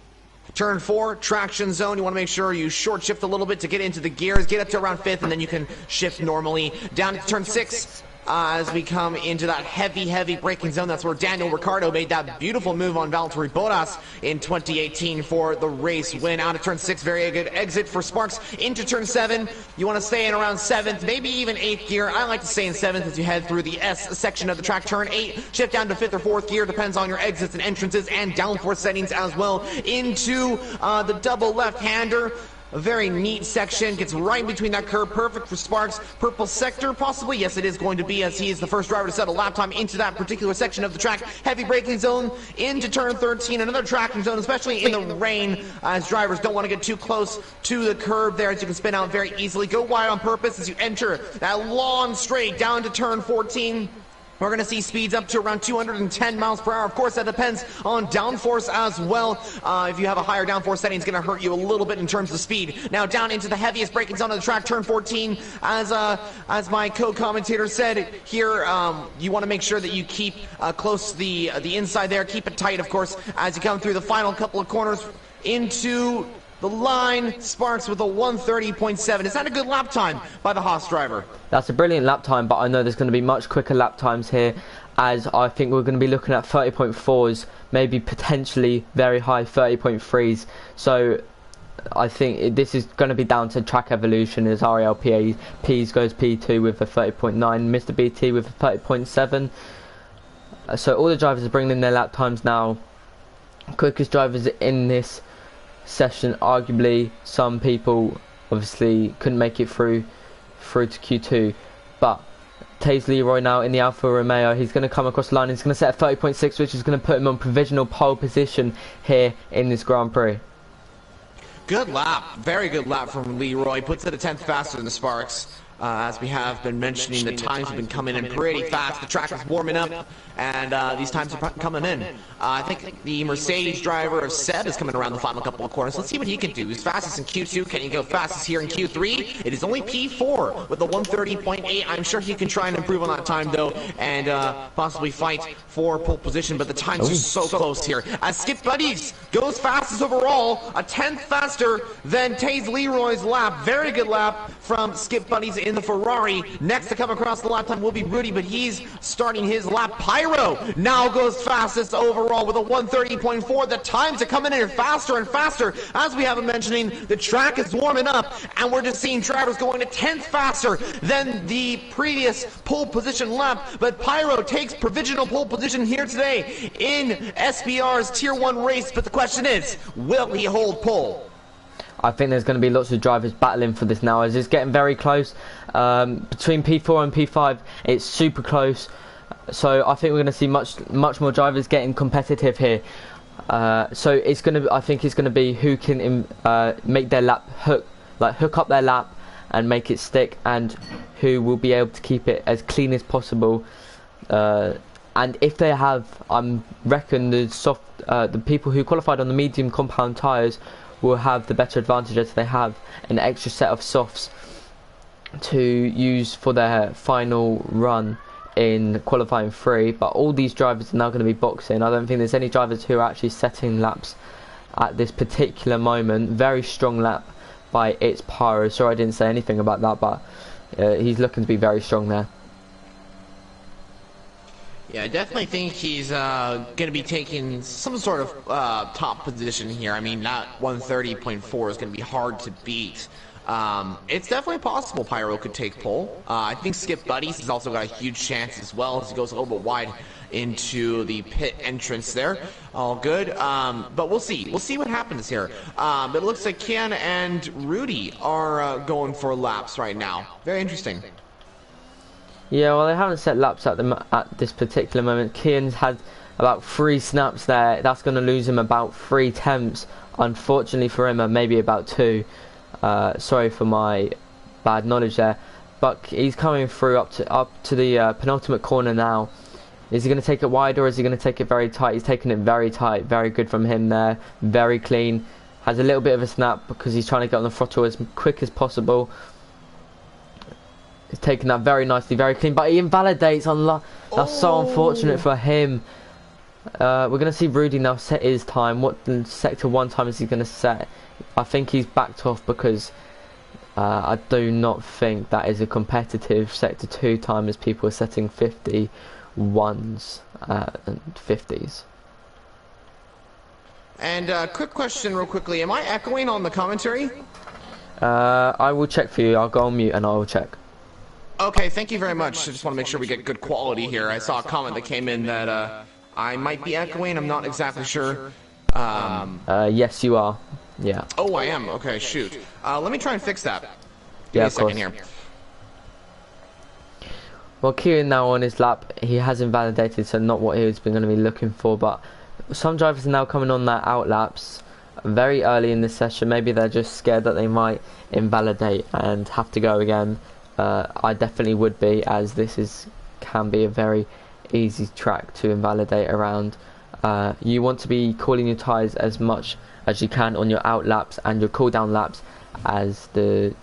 it. Turn 4, traction zone. You want to make sure you short shift a little bit to get into the gears. Get up to around 5th, and then you can shift normally. Down to turn 6. As we come into that heavy braking zone. That's where Daniel Ricciardo made that beautiful move on Valtteri Bottas in 2018 for the race win. Out of turn 6, very good exit for Sparks. Into turn 7, you want to stay in around 7th, maybe even 8th gear. I like to stay in 7th as you head through the S section of the track. Turn 8, shift down to 5th or 4th gear, depends on your exits and entrances and downforce settings as well. Into the double left-hander. A very neat section, gets right between that curve, perfect for Sparks. Purple sector, possibly? Yes, it is going to be, as he is the first driver to set a lap time into that particular section of the track. Heavy braking zone into turn 13, another tracking zone, especially in the rain, as drivers don't want to get too close to the curb there, as you can spin out very easily. Go wide on purpose as you enter that long straight down to turn 14. We're going to see speeds up to around 210 miles per hour. Of course, that depends on downforce as well. If you have a higher downforce setting, it's going to hurt you a little bit in terms of speed. Now down into the heaviest braking zone of the track, turn 14. As my co-commentator said here, you want to make sure that you keep close to the inside there. Keep it tight, of course, as you come through the final couple of corners into the line. Sparks with a 1:30.7. Is that a good lap time by the Haas driver? That's a brilliant lap time, but I know there's going to be much quicker lap times here, as I think we're going to be looking at 30.4s, maybe potentially very high 30.3s. So I think this is going to be down to track evolution, as Ariel Pease goes P2 with a 30.9, Mr. BT with a 30.7. So all the drivers are bringing in their lap times now. Quickest drivers in this session, arguably some people obviously couldn't make it through to Q2, but Taze Leroy now in the Alfa Romeo, he's going to come across the line, he's going to set a 30.6, which is going to put him on provisional pole position here in this Grand Prix. Good lap, very good lap from Leroy, puts it a 10th faster than the Sparks. As we have been mentioning, the times have been coming in pretty fast. The track is warming up, and these times are coming in. I think the Mercedes driver of Seb is coming around the final couple of corners. Let's see what he can do. He's fastest in Q2. Can he go fastest here in Q3? It is only P4 with a 1:30.8. I'm sure he can try and improve on that time, though, and possibly fight for pole position, but the times are so close here. As Skip Buddies goes fastest overall, a 10th faster than Taze Leroy's lap. Very good lap from Skip Buddies in the Ferrari. Next to come across the lap time will be Rudy, but he's starting his lap. Pyro now goes fastest overall with a 1:30.4. The times are coming in faster and faster. As we have been mentioning, the track is warming up, and we're just seeing drivers going a 10th faster than the previous pole position lap. But Pyro takes provisional pole position here today in SBR's Tier 1 race. But the question is, will he hold pole? I think there's going to be lots of drivers battling for this now, as it's getting very close. Between P4 and P5, it's super close. So I think we're going to see much more drivers getting competitive here. So it's going to, I think it's going to be who can make their lap hook up their lap and make it stick, and who will be able to keep it as clean as possible. And if they have, I reckon the people who qualified on the medium compound tyres will have the better advantage, as they have an extra set of softs to use for their final run in qualifying 3, but all these drivers are now going to be boxing. I don't think there's any drivers who are actually setting laps at this particular moment. Very strong lap by It's Pyro. Sorry I didn't say anything about that, but he's looking to be very strong there. Yeah, I definitely think he's going to be taking some sort of top position here. I mean, that 130.4 is going to be hard to beat. It's definitely possible Pyro could take pole. I think Skip Buddies has also got a huge chance as well, as he goes a little bit wide into the pit entrance there. All good. But we'll see. We'll see what happens here. But it looks like Kian and Rudy are going for laps right now. Very interesting. Yeah, well, they haven't set laps at this particular moment. Kian's had about 3 snaps there. That's going to lose him about 3 temps. Unfortunately for him, and maybe about 2. Sorry for my bad knowledge there. But he's coming through up to the penultimate corner now. Is he going to take it wide, or is he going to take it very tight? He's taking it very tight. Very good from him there. Very clean. Has a little bit of a snap because he's trying to get on the throttle as quick as possible. He's taking that very nicely, very clean, but he invalidates on that's so unfortunate for him. We're going to see Rudy now set his time. What sector 1 time is he going to set? I think he's backed off because I do not think that is a competitive sector 2 time, as people are setting 51s and 50s. And quick question real quickly, am I echoing on the commentary? I will check for you. I'll go on mute and I will check. Okay, thank you very much. I just want to make sure we get good quality here. I saw a comment that came in that I might be echoing. I'm not exactly sure. Yes, you are. Yeah. Oh, I am. Okay, shoot. Let me try and fix that. Give me a second here. Well, Kieran now on his lap. He has invalidated, so not what he was going to be looking for. But some drivers are now coming on their out laps very early in this session. Maybe they're just scared that they might invalidate and have to go again. I definitely would be, as this can be a very easy track to invalidate around. You want to be cooling your tyres as much as you can on your out laps and your cool down laps, as the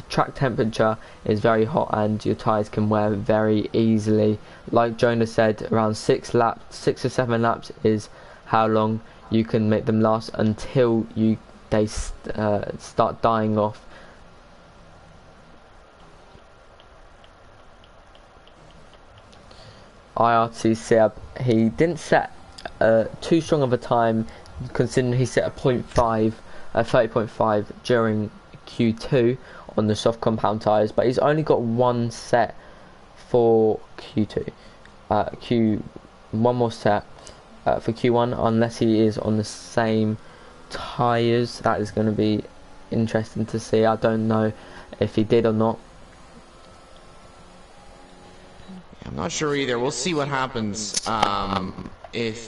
track temperature is very hot and your tyres can wear very easily. Like Jonah said, around 6 or 7 laps is how long you can make them last until they start dying off. IRT Seb, he didn't set too strong of a time, considering he set a 30.5 during Q2 on the soft compound tyres, but he's only got 1 set for Q2. One more set for Q1, unless he is on the same tyres. That is going to be interesting to see. I don't know if he did or not. I'm not sure either. We'll see what happens if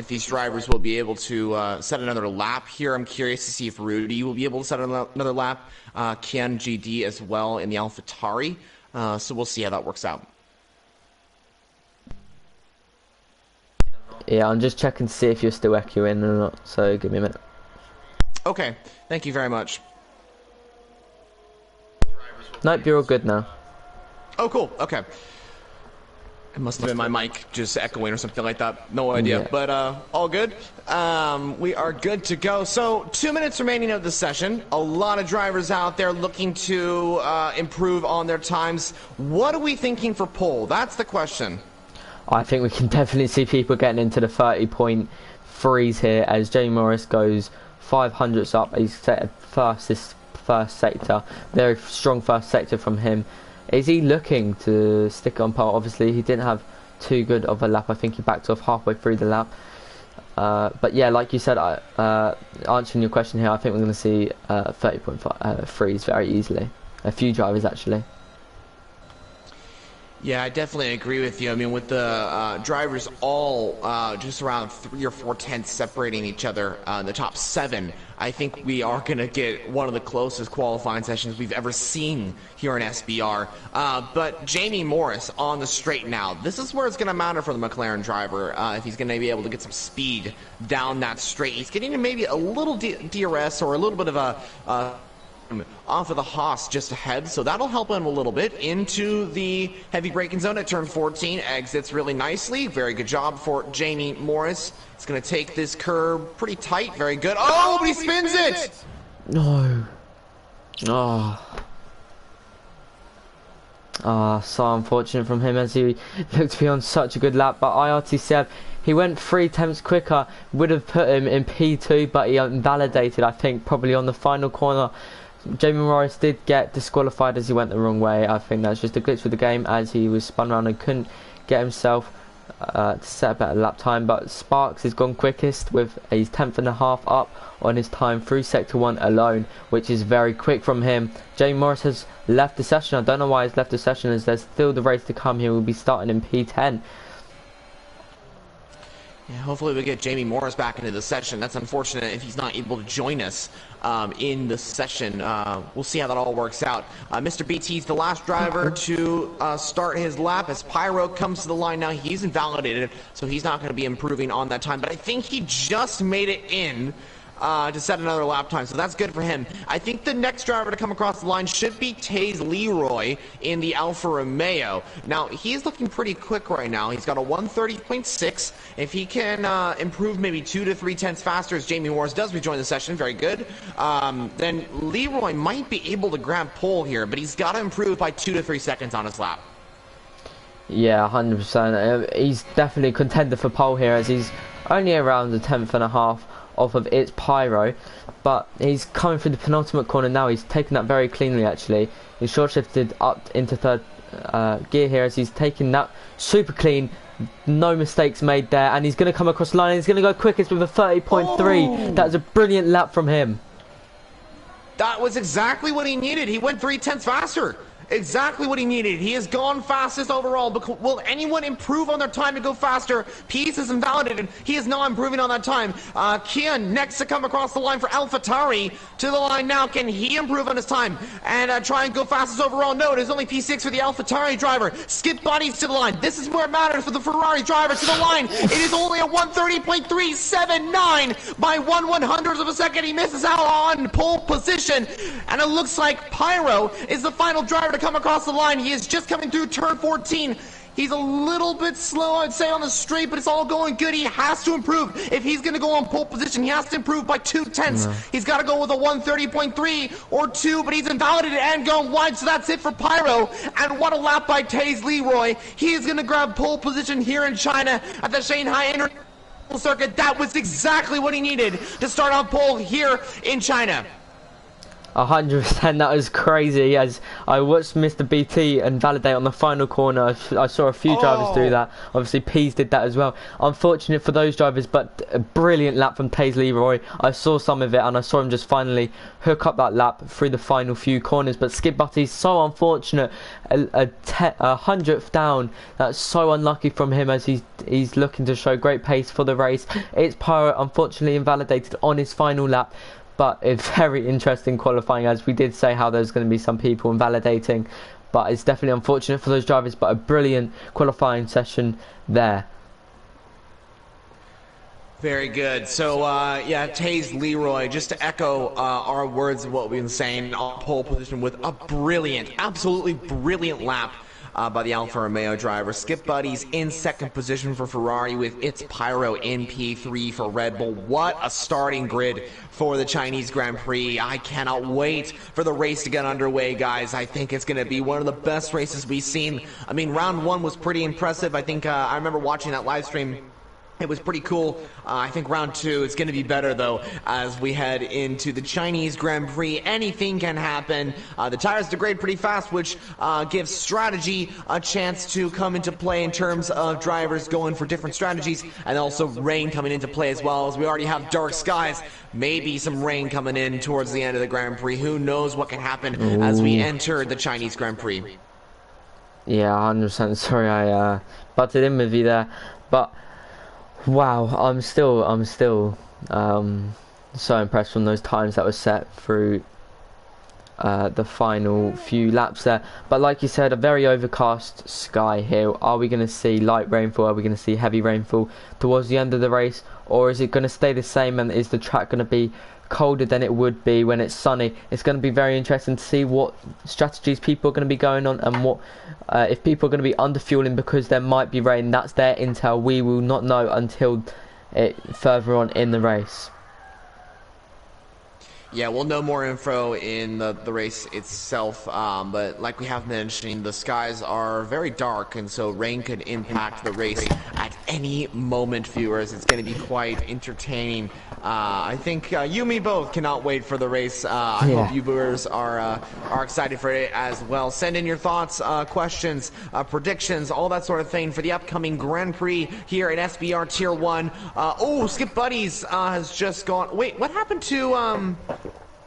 these drivers will be able to set another lap here. I'm curious to see if Rudy will be able to set another lap. Kian GD as well in the AlphaTauri. So we'll see how that works out. Yeah, I'm just checking to see if you're still echoing or not. So give me a minute. Okay. Thank you very much. Nope, you're all good now. Oh, cool. Okay. It must have been my mic just echoing or something like that. No idea. Yeah. But all good. We are good to go. So 2 minutes remaining of the session. A lot of drivers out there looking to improve on their times. What are we thinking for pole? That's the question. I think we can definitely see people getting into the 30.3s here, as Jamie Morris goes 500ths up. He's set this first sector. Very strong first sector from him. Is he looking to stick on pole? Obviously, he didn't have too good of a lap. I think he backed off halfway through the lap. But yeah, like you said, answering your question here, I think we're going to see 30.3s very easily. A few drivers, actually. Yeah, I definitely agree with you. I mean, with the drivers all just around 3 or 4 tenths separating each other in the top 7, I think we are going to get one of the closest qualifying sessions we've ever seen here in SBR. But Jamie Morris on the straight now. This is where it's going to matter for the McLaren driver, if he's going to be able to get some speed down that straight. He's getting maybe a little DRS or a little bit of a off of the Haas just ahead, so that'll help him a little bit into the heavy braking zone at turn 14. Exits really nicely. Very good job for Jamie Morris. He's going to take this curb pretty tight. Very good. Oh, but he spins it! No. Oh. Ah, so unfortunate from him as he looked to be on such a good lap. But IRT Seb, he went 3 attempts quicker, would have put him in P2, but he invalidated, I think, probably on the final corner. Jamie Morris did get disqualified as he went the wrong way. I think that's just a glitch with the game as he was spun around and couldn't get himself to set a better lap time. But Sparks has gone quickest with a 10th and a half up on his time through sector 1 alone, which is very quick from him. Jamie Morris has left the session. I don't know why he's left the session, as there's still the race to come. He will be starting in P10. Yeah, hopefully we get Jamie Morris back into the session. That's unfortunate if he's not able to join us in the session. We'll see how that all works out. Mr. BT's the last driver to start his lap as Pyro comes to the line now. He's invalidated, so he's not going to be improving on that time. But I think he just made it in to set another lap time, so that's good for him. I think the next driver to come across the line should be Taze Leroy in the Alfa Romeo. Now, he's looking pretty quick right now. He's got a 130.6. If he can improve maybe 2 to 3 tenths faster as Jamie Morris does rejoin the session, very good, then Leroy might be able to grab pole here, but he's got to improve by 2 to 3 seconds on his lap. Yeah, 100%. He's definitely a contender for pole here, as he's only around the 10th and a half off of its Pyro, but he's coming through the penultimate corner now. He's taken that very cleanly, actually. He's short shifted up into third gear here as he's taking that super clean. No mistakes made there, and he's going to come across the line and he's going to go quickest with a 30.3. That's a brilliant lap from him. That was exactly what he needed. He went 3 tenths faster. Exactly what he needed. He has gone fastest overall. But will anyone improve on their time to go faster? Peace is invalidated. He is not improving on that time. Kian next to come across the line for AlphaTauri to the line now. Can he improve on his time and try and go fastest overall? No, it is only P6 for the AlphaTauri driver. Skip buddies to the line. This is where it matters for the Ferrari driver to the line. It is only a 130.379 by 1/100th of a second. He misses out on pole position, and it looks like Pyro is the final driver to come across the line. He is just coming through turn 14. He's a little bit slow, I'd say, on the straight, but it's all going good. He has to improve. If he's going to go on pole position, he has to improve by 2 tenths. He's got to go with a 130.3 or 2, but he's invalidated and going wide, so that's it for Pyro. And what a lap by Taze Leroy. He is going to grab pole position here in China at the Shanghai International Circuit. That was exactly what he needed to start on pole here in China. 100%, that was crazy. As I watched Mr. BT invalidate on the final corner, I saw a few drivers do that. Obviously, Pease did that as well. Unfortunate for those drivers, but a brilliant lap from Taze Leroy. I saw some of it, and I saw him just finally hook up that lap through the final few corners. But Skip Butty's so unfortunate, a 100th down. That's so unlucky from him, as he's looking to show great pace for the race. It's Pyro, unfortunately invalidated on his final lap. But it's very interesting qualifying, as we did say how there's going to be some people invalidating. But it's definitely unfortunate for those drivers, but a brilliant qualifying session there. Very good. So, yeah, Taze Leroy, just to echo our words of what we've been saying, on pole position with a brilliant, absolutely brilliant lap by the Alfa Romeo driver. Skip Buddy's in second position for Ferrari with its Pyro in P3 for Red Bull. What a starting grid for the Chinese Grand Prix. I cannot wait for the race to get underway, guys. I think it's going to be one of the best races we've seen. I mean, round 1 was pretty impressive. I think I remember watching that live stream. It was pretty cool. I think round 2 is going to be better, though, as we head into the Chinese Grand Prix. Anything can happen. The tires degrade pretty fast, which gives strategy a chance to come into play in terms of drivers going for different strategies, and also rain coming into play as well, as we already have dark skies. Maybe some rain coming in towards the end of the Grand Prix. Who knows what can happen as we enter the Chinese Grand Prix. Yeah, 100%. Sorry, I butted in with you there, but wow, I'm still so impressed from those times that were set through the final few laps there. But like you said, a very overcast sky here. Are we going to see light rainfall? Are we going to see heavy rainfall towards the end of the race? Or is it going to stay the same, and is the track going to be colder than it would be when it's sunny? It's going to be very interesting to see what strategies people are going to be going on, and what if people are going to be underfueling because there might be rain. That's their intel. We will not know until further on in the race. Yeah, we'll know more info in the race itself, but like we have mentioned, the skies are very dark, and so rain could impact the race at any moment, viewers. It's going to be quite entertaining. I think you and me both cannot wait for the race. I hope you viewers are excited for it as well. Send in your thoughts, questions, predictions, all that sort of thing for the upcoming Grand Prix here at SBR Tier 1. Oh, Skip Buddies has just gone. Wait, what happened to...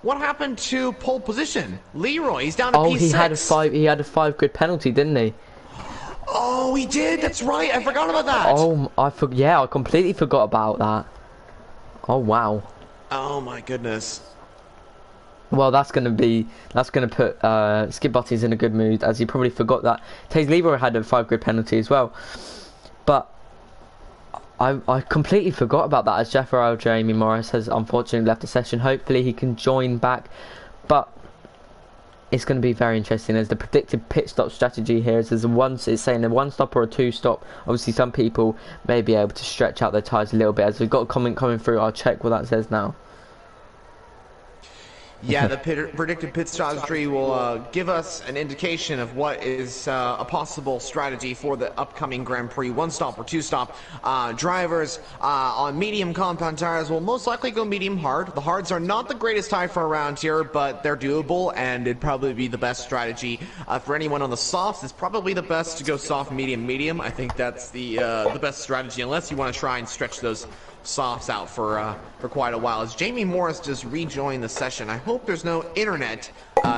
What happened to pole position? Leroy, he's down to P6. He had a 5-grid penalty, didn't he? Oh, he did. That's right. I forgot about that. Oh, I completely forgot about that. Oh wow. Oh my goodness. Well, that's gonna put Skip Butties in a good mood, as he probably forgot that Taze Leroy had a 5-grid penalty as well. But I completely forgot about that, as Jeffrey Jamie Morris has unfortunately left the session. Hopefully he can join back, but it's going to be very interesting as the predicted pit stop strategy here is it's saying a 1-stop or a 2-stop. Obviously some people may be able to stretch out their tyres a little bit. As we've got a comment coming through, I'll check what that says now. Yeah, the predicted pit strategy will give us an indication of what is a possible strategy for the upcoming Grand Prix. 1-stop or 2-stop. Drivers on medium compound tires will most likely go medium hard. The hards are not the greatest tire for around here, but they're doable, and it'd probably be the best strategy. For anyone on the softs, it's probably the best to go soft, medium, medium. I think that's the best strategy, unless you want to try and stretch those softs out for quite a while. As Jamie Morris just rejoined the session, I hope there's no internet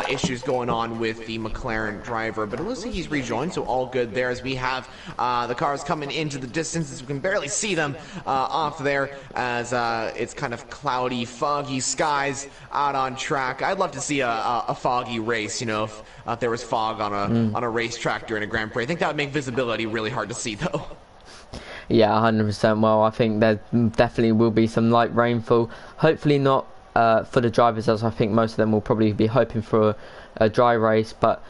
issues going on with the McLaren driver, but it looks like he's rejoined, so all good there. As we have the cars coming into the distance, as we can barely see them off there, as it's kind of cloudy, foggy skies out on track. I'd love to see a foggy race, you know, if there was fog on a racetrack during a Grand Prix. I think that would make visibility really hard to see, though. Yeah, 100%. Well, I think there definitely will be some light rainfall. Hopefully not for the drivers, as I think most of them will probably be hoping for a dry race. But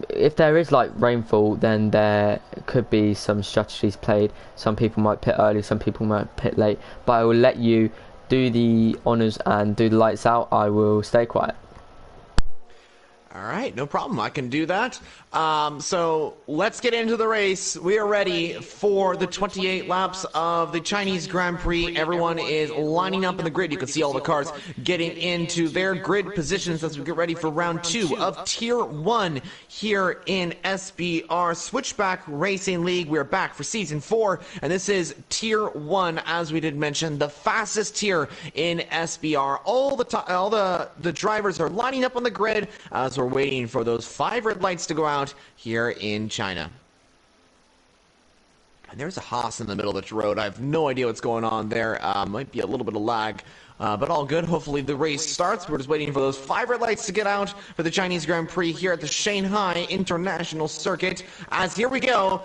if there is light rainfall, then there could be some strategies played. Some people might pit early, some people might pit late. But I will let you do the honours and do the lights out. I will stay quiet. All right, no problem. I can do that. So let's get into the race. We are ready for the 28 laps of the Chinese Grand Prix. Everyone is lining up in the grid. You can see all the cars getting into their grid positions as we get ready for round 2 of Tier 1 here in SBR Switchback Racing League. We're back for Season 4, and this is Tier 1, as we did mention, the fastest tier in SBR. All the drivers are lining up on the grid as we're waiting for those 5 red lights to go out here in China. And there's a Haas in the middle of the road. I have no idea what's going on there. Might be a little bit of lag, but all good. Hopefully the race starts. We're just waiting for those 5 red lights to get out for the Chinese Grand Prix here at the Shanghai International Circuit. As here we go.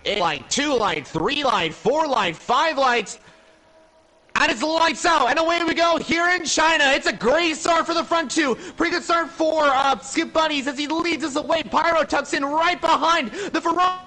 Light, 2 light, 3 light, 4 light, 5 lights. And it's lights out, and away we go here in China. It's a great start for the front 2. Pretty good start for Skip Bunnies as he leads us away. Pyro tucks in right behind the Ferrari,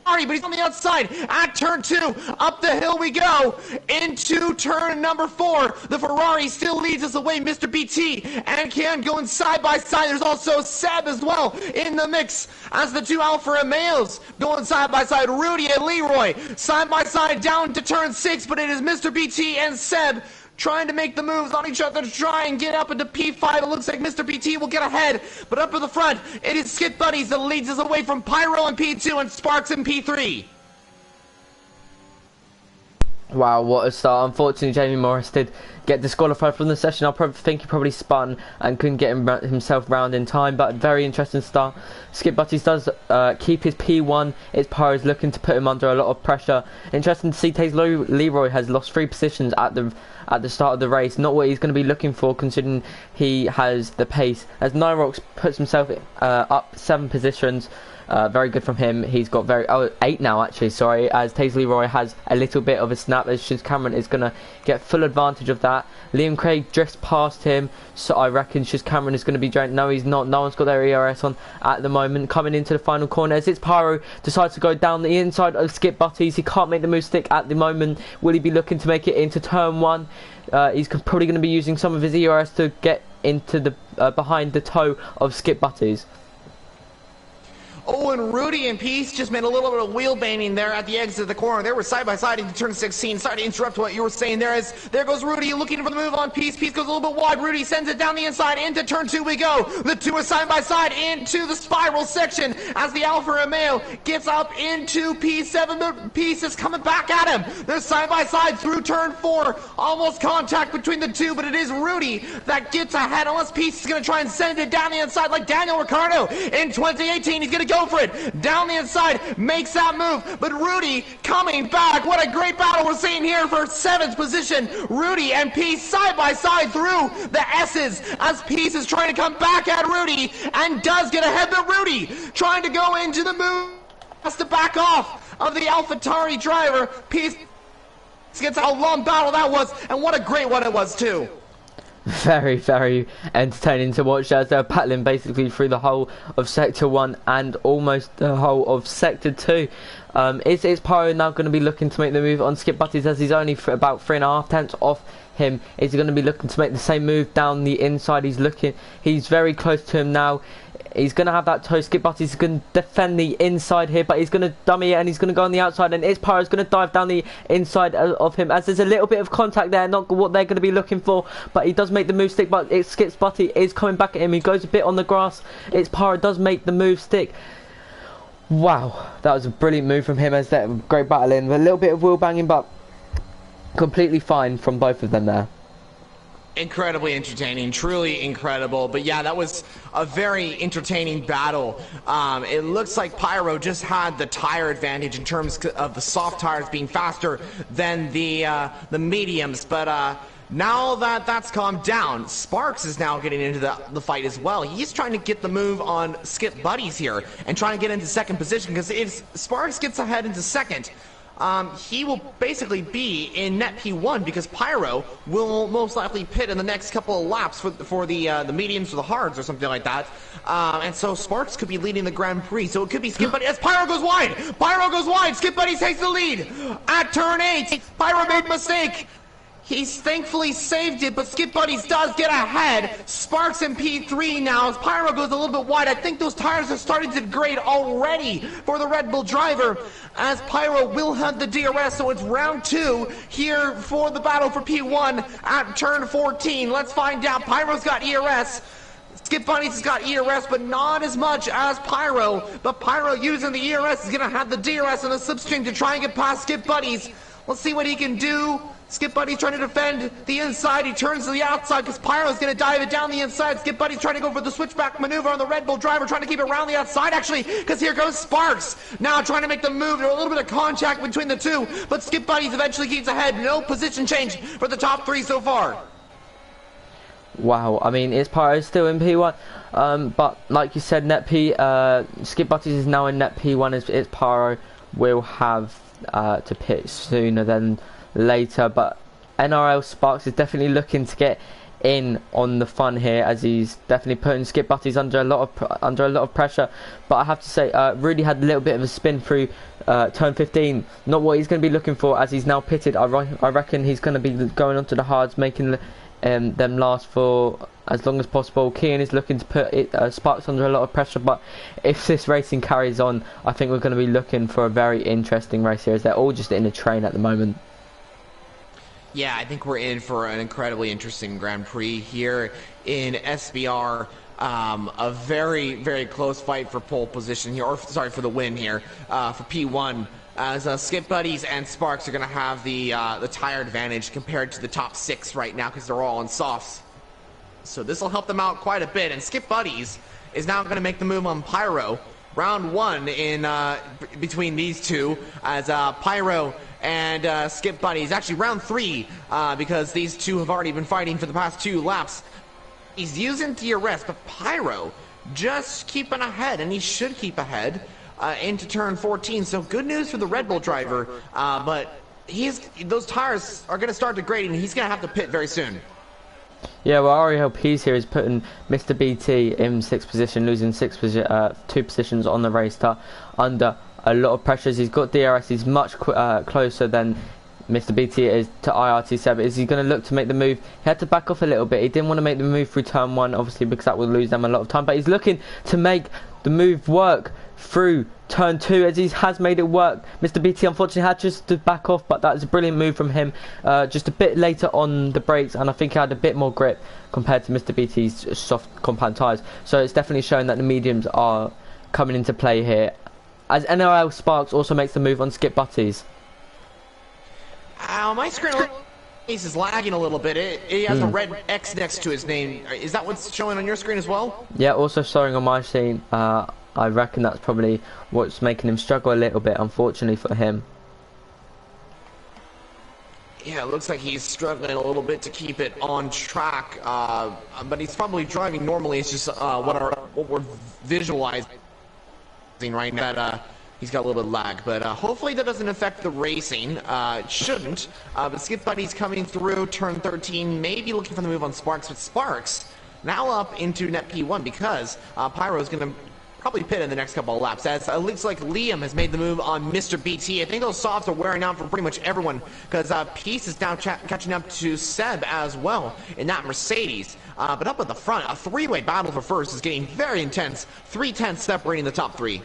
but he's on the outside at turn 2. Up the hill we go into turn number 4. The Ferrari still leads us away. Mr. BT and Can going side by side. There's also Seb as well in the mix as the 2 Alfa Romeos going side by side. Rudy and Leroy side by side down to turn 6, but it is Mr. BT and Seb trying to make the moves on each other to try and get up into P5. It looks like Mr. BT will get ahead, but up at the front, it is Skip Buddies that leads us away from Pyro in P2 and Sparks in P3. Wow, what a start. Unfortunately, Jamie Morris did get disqualified from the session. I think he probably spun and couldn't get himself round in time, but very interesting start. Skip Butties does keep his P1. It's Pyro's looking to put him under a lot of pressure. Interesting to see Taze Leroy has lost 3 positions at the start of the race. Not what he's going to be looking for, considering he has the pace. As Nyrox puts himself up 7 positions. Very good from him. He's got 8 now actually, sorry, as Taze Leroy has a little bit of a snap, as Shiz Cameron is going to get full advantage of that. Liam Craig drifts past him, so I reckon Shiz Cameron is going to be drained. No, he's not. No one's got their ERS on at the moment. Coming into the final corner as it's Pyro decides to go down the inside of Skip Butties. He can't make the move stick at the moment. Will he be looking to make it into turn 1? He's probably going to be using some of his ERS to get into the behind the toe of Skip Butties. Oh, and Rudy and Peace just made a little bit of wheel banging there at the exit of the corner. They were side by side into turn 16. Sorry to interrupt what you were saying there. As there goes Rudy looking for the move on Peace. Peace goes a little bit wide. Rudy sends it down the inside into turn 2 we go. The two are side by side into the spiral section as the Alfa Romeo gets up into P7. But Peace is coming back at him. They're side by side through turn 4. Almost contact between the two, but it is Rudy that gets ahead unless Peace is going to try and send it down the inside like Daniel Ricciardo in 2018. He's going to go for it down the inside, makes that move, but Rudy coming back. What a great battle we're seeing here for 7th position. Rudy and Peace side by side through the S's as Peace is trying to come back at Rudy and does get ahead, but Rudy trying to go into the move, has to back off of the AlphaTauri driver. Peace gets how long battle that was, and what a great one it was too. Very, very entertaining to watch as they're battling basically through the whole of Sector 1 and almost the whole of Sector 2. Is Pyro now going to be looking to make the move on Skip Butties as he's only for about 3.5 tenths off him? Is he going to be looking to make the same move down the inside? He's very close to him now. He's going to have that toe. Skip Butties is going to defend the inside here, but he's going to dummy it and he's going to go on the outside, and Pyro's going to dive down the inside of him as there's a little bit of contact there, not what they're going to be looking for, but he does make the move stick, but Skip Butties is coming back at him. He goes a bit on the grass. Pyro does make the move stick. Wow, that was a brilliant move from him as that great battle in. A little bit of wheel banging, but completely fine from both of them there. Incredibly entertaining, truly incredible. But yeah, that was a very entertaining battle. It looks like Pyro just had the tire advantage in terms of the soft tires being faster than the mediums. But now that that's calmed down, Sparks is now getting into the fight as well. He's trying to get the move on Skip Butties here and trying to get into 2nd position, because if Sparks gets ahead into 2nd, he will basically be in net P1 because Pyro will most likely pit in the next couple of laps for the mediums or the hards or something like that. And so Sparks could be leading the Grand Prix. So it could be Skip Butties as Pyro goes wide. Pyro goes wide. Skip Butties takes the lead at turn 8. Pyro made a mistake. He's thankfully saved it, but Skip Butties does get ahead. Sparks in P3 now as Pyro goes a little bit wide. I think those tires are starting to degrade already for the Red Bull driver as Pyro will have the DRS, so it's round 2 here for the battle for P1 at turn 14. Let's find out. Pyro's got ERS. Skip Butties has got ERS, but not as much as Pyro. But Pyro using the ERS is going to have the DRS on the slipstream to try and get past Skip Butties. Let's see what he can do. Skip Butties trying to defend the inside. He turns to the outside because Pyro's going to dive it down the inside. Skip Butties trying to go for the switchback maneuver on the Red Bull driver, trying to keep it around the outside actually, because here goes Sparks. Now trying to make the move. There's a little bit of contact between the two, but Skip Butties eventually keeps ahead. No position change for the top 3 so far. Wow, I mean, is Pyro still in P1? But like you said, Skip Butties is now in net P1. It's Pyro will have to pit sooner than later, but NRL Sparks is definitely looking to get in on the fun here as he's definitely putting Skip Butties under a lot of pressure. But I have to say, really had a little bit of a spin through turn 15. Not what he's going to be looking for as he's now pitted. I reckon he's going to be going onto the hards, making them last for as long as possible. Kean is looking to put Sparks under a lot of pressure, but if this racing carries on, I think we're going to be looking for a very interesting race here as they're all just in a train at the moment. Yeah, I think we're in for an incredibly interesting Grand Prix here in SBR. A very, very close fight for pole position here, or sorry, for the win here for P1. as Skip Buddies and Sparks are going to have the tire advantage compared to the top 6 right now because they're all on softs. So this will help them out quite a bit. And Skip Buddies is now going to make the move on Pyro. Round 1 in between these two as Pyro and Skip Buddies. Actually, round 3 because these two have already been fighting for the past 2 laps. He's using DRS, but Pyro just keeping ahead, and he should keep ahead into turn 14. So good news for the Red Bull driver, but those tires are going to start degrading, and he's going to have to pit very soon. Yeah, well, Ariel Pease here is putting Mr. BT in 6th position, losing 2 positions on the race start under a lot of pressures. He's got DRS, he's much closer than Mr. BT is to IRT7. Is he going to look to make the move? He had to back off a little bit. He didn't want to make the move through turn 1, obviously, because that would lose them a lot of time. But he's looking to make the move work through turn 2, as he has made it work. Mr. BT unfortunately had just to back off, but that is a brilliant move from him. Just a bit later on the brakes, and I think he had a bit more grip compared to Mr. BT's soft compound tyres. So it's definitely showing that the mediums are coming into play here. As NOL Sparks also makes the move on Skip Buddies. My screen is lagging a little bit. It has a red X next to his name. Is that what's showing on your screen as well? Yeah, also showing on my screen. I reckon that's probably what's making him struggle a little bit, unfortunately for him. Yeah, it looks like he's struggling a little bit to keep it on track, but he's probably driving normally. It's just what we're visualizing right now. That, he's got a little bit of lag, but hopefully that doesn't affect the racing. It shouldn't. But Skip Buddy's coming through turn 13, maybe looking for the move on Sparks, but Sparks now up into net P1 because Pyro's going to probably pit in the next couple of laps. As it looks like Liam has made the move on Mr. BT. I think those softs are wearing out for pretty much everyone because Peace is now catching up to Seb as well in that Mercedes. But up at the front, a 3-way battle for first is getting very intense. 3/10 separating the top 3.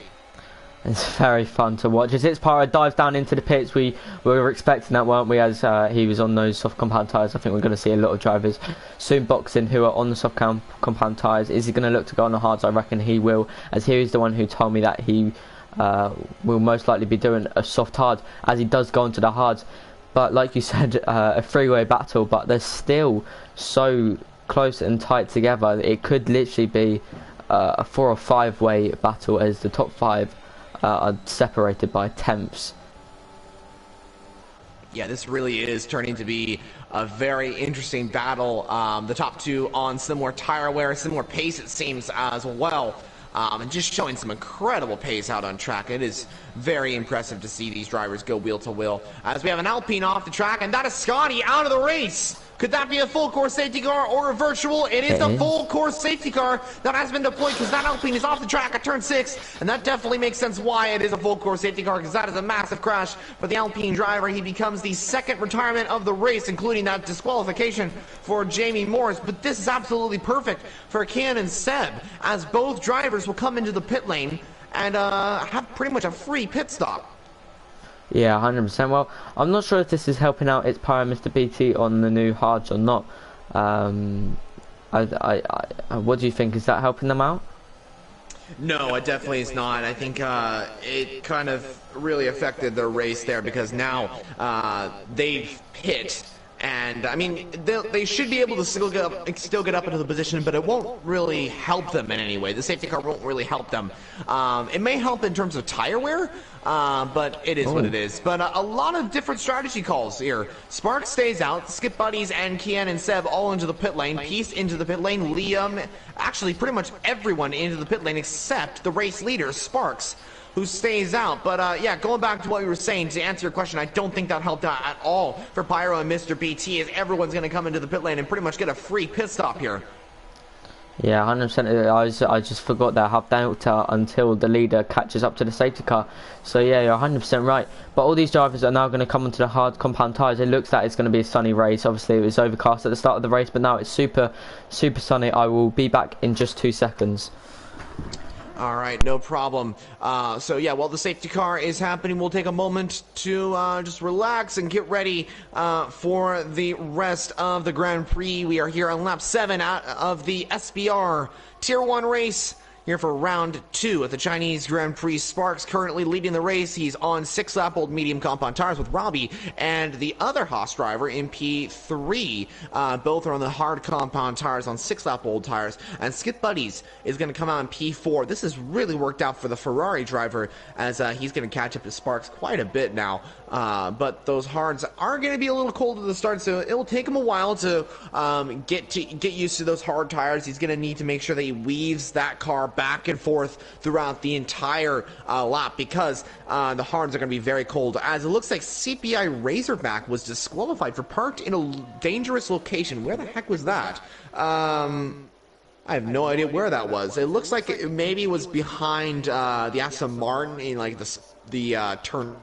It's very fun to watch. As Pyro dives down into the pits, we were expecting that, weren't we, as he was on those soft compound tyres. I think we're going to see a lot of drivers soon boxing who are on the soft compound tyres. Is he going to look to go on the hards? I reckon he will, as he is the one who told me that he will most likely be doing a soft hard as he does go onto the hards. But like you said, a 3-way battle, but they're still so close and tight together. It could literally be a 4 or 5-way battle as the top 5 are separated by tenths. Yeah, this really is turning to be a very interesting battle. The top 2 on similar tire wear, similar pace it seems as well. And just showing some incredible pace out on track. It is very impressive to see these drivers go wheel to wheel. As we have an Alpine off the track, and that is Scotty out of the race. Could that be a full course safety car or a virtual? It is a full course safety car that has been deployed because that Alpine is off the track at turn 6, and that definitely makes sense why it is a full course safety car, because that is a massive crash for the Alpine driver. He becomes the 2nd retirement of the race, including that disqualification for Jamie Morris. But this is absolutely perfect for Kian and Seb, as both drivers will come into the pit lane and have pretty much a free pit stop. Yeah, 100%. Well, I'm not sure if this is helping out its Pyro Mr. BT on the new hards or not. What do you think? Is that helping them out? No, it definitely is not. I think it kind of really affected their race there because now they've pit. And I mean, they should be able to still get up into the position, but it won't really help them in any way. The safety car won't really help them. It may help in terms of tire wear, but it is what it is. But a lot of different strategy calls here. Sparks stays out. Skip Buddies and Kian and Seb all into the pit lane. Peace into the pit lane. Liam, actually pretty much everyone into the pit lane except the race leader, Sparks, who stays out. But yeah, going back to what we were saying, to answer your question, I don't think that helped out at all for Pyro and Mr. BT, as everyone's going to come into the pit lane and pretty much get a free pit stop here. Yeah, 100%. I just forgot that half delta until the leader catches up to the safety car. So yeah, you're 100% right. But all these drivers are now going to come onto the hard compound tyres. It looks like it's going to be a sunny race. Obviously, it was overcast at the start of the race, but now it's super sunny. I will be back in just 2 seconds. All right, no problem. So yeah, while the safety car is happening, we'll take a moment to just relax and get ready for the rest of the Grand Prix. We are here on lap 7 out of the SBR Tier 1 race. here for round 2 at the Chinese Grand Prix. Sparks currently leading the race. He's on 6-lap-old medium compound tires with Robbie and the other Haas driver in P3. Both are on the hard compound tires on 6-lap-old tires. And Skip Buddies is going to come out in P4. This has really worked out for the Ferrari driver as he's going to catch up to Sparks quite a bit now. But those hards are going to be a little cold at the start, so it will take him a while to get used to those hard tires. He's going to need to make sure that he weaves that car back and forth throughout the entire lap because the hards are going to be very cold. As it looks like CPI Razorback was disqualified for parked in a dangerous location. Where the heck was that? I have no idea where that was. It looks like it maybe was behind the Aston Martin in like the turn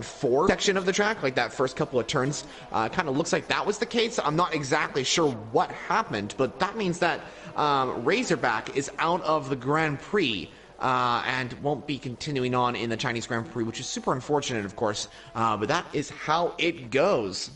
4 section of the track, like that first couple of turns. Kind of looks like that was the case. I'm not exactly sure what happened, but that means that Razorback is out of the Grand Prix and won't be continuing on in the Chinese Grand Prix, which is super unfortunate, of course, but that is how it goes.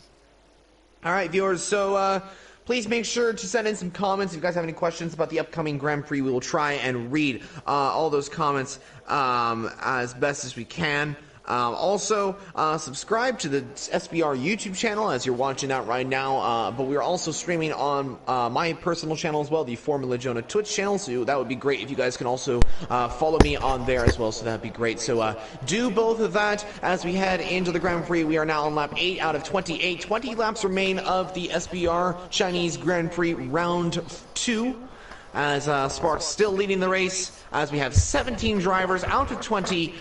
All right, viewers, so please make sure to send in some comments if you guys have any questions about the upcoming Grand Prix. We will try and read all those comments as best as we can. Also, subscribe to the SBR YouTube channel as you're watching that right now, but we're also streaming on my personal channel as well, the Formula Jonah Twitch channel, so that would be great if you guys can also follow me on there as well, so that would be great. So do both of that as we head into the Grand Prix. We are now on lap 8 out of 28. 20 laps remain of the SBR Chinese Grand Prix round 2. As Sparks still leading the race, as we have 17 drivers out of 20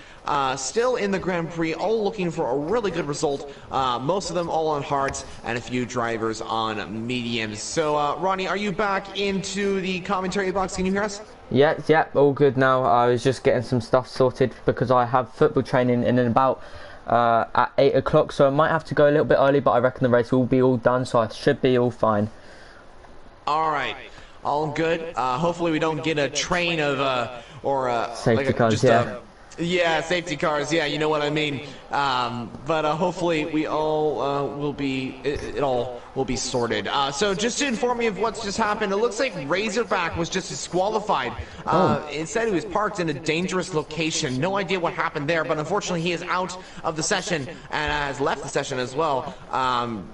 still in the Grand Prix, all looking for a really good result. Most of them all on hards and a few drivers on mediums. So, Ronnie, are you back into the commentary box? Can you hear us? Yeah, all good now. I was just getting some stuff sorted because I have football training in about at 8 o'clock, so I might have to go a little bit early, but I reckon the race will be all done, so I should be all fine. All right. All good. Hopefully we don't get a train of safety like cars, yeah, safety cars. Yeah, you know what I mean. But hopefully we all will be. It all will be sorted. So just to inform you of what's just happened, it looks like Razorback was just disqualified. It said he was parked in a dangerous location. No idea what happened there, but unfortunately he is out of the session and has left the session as well,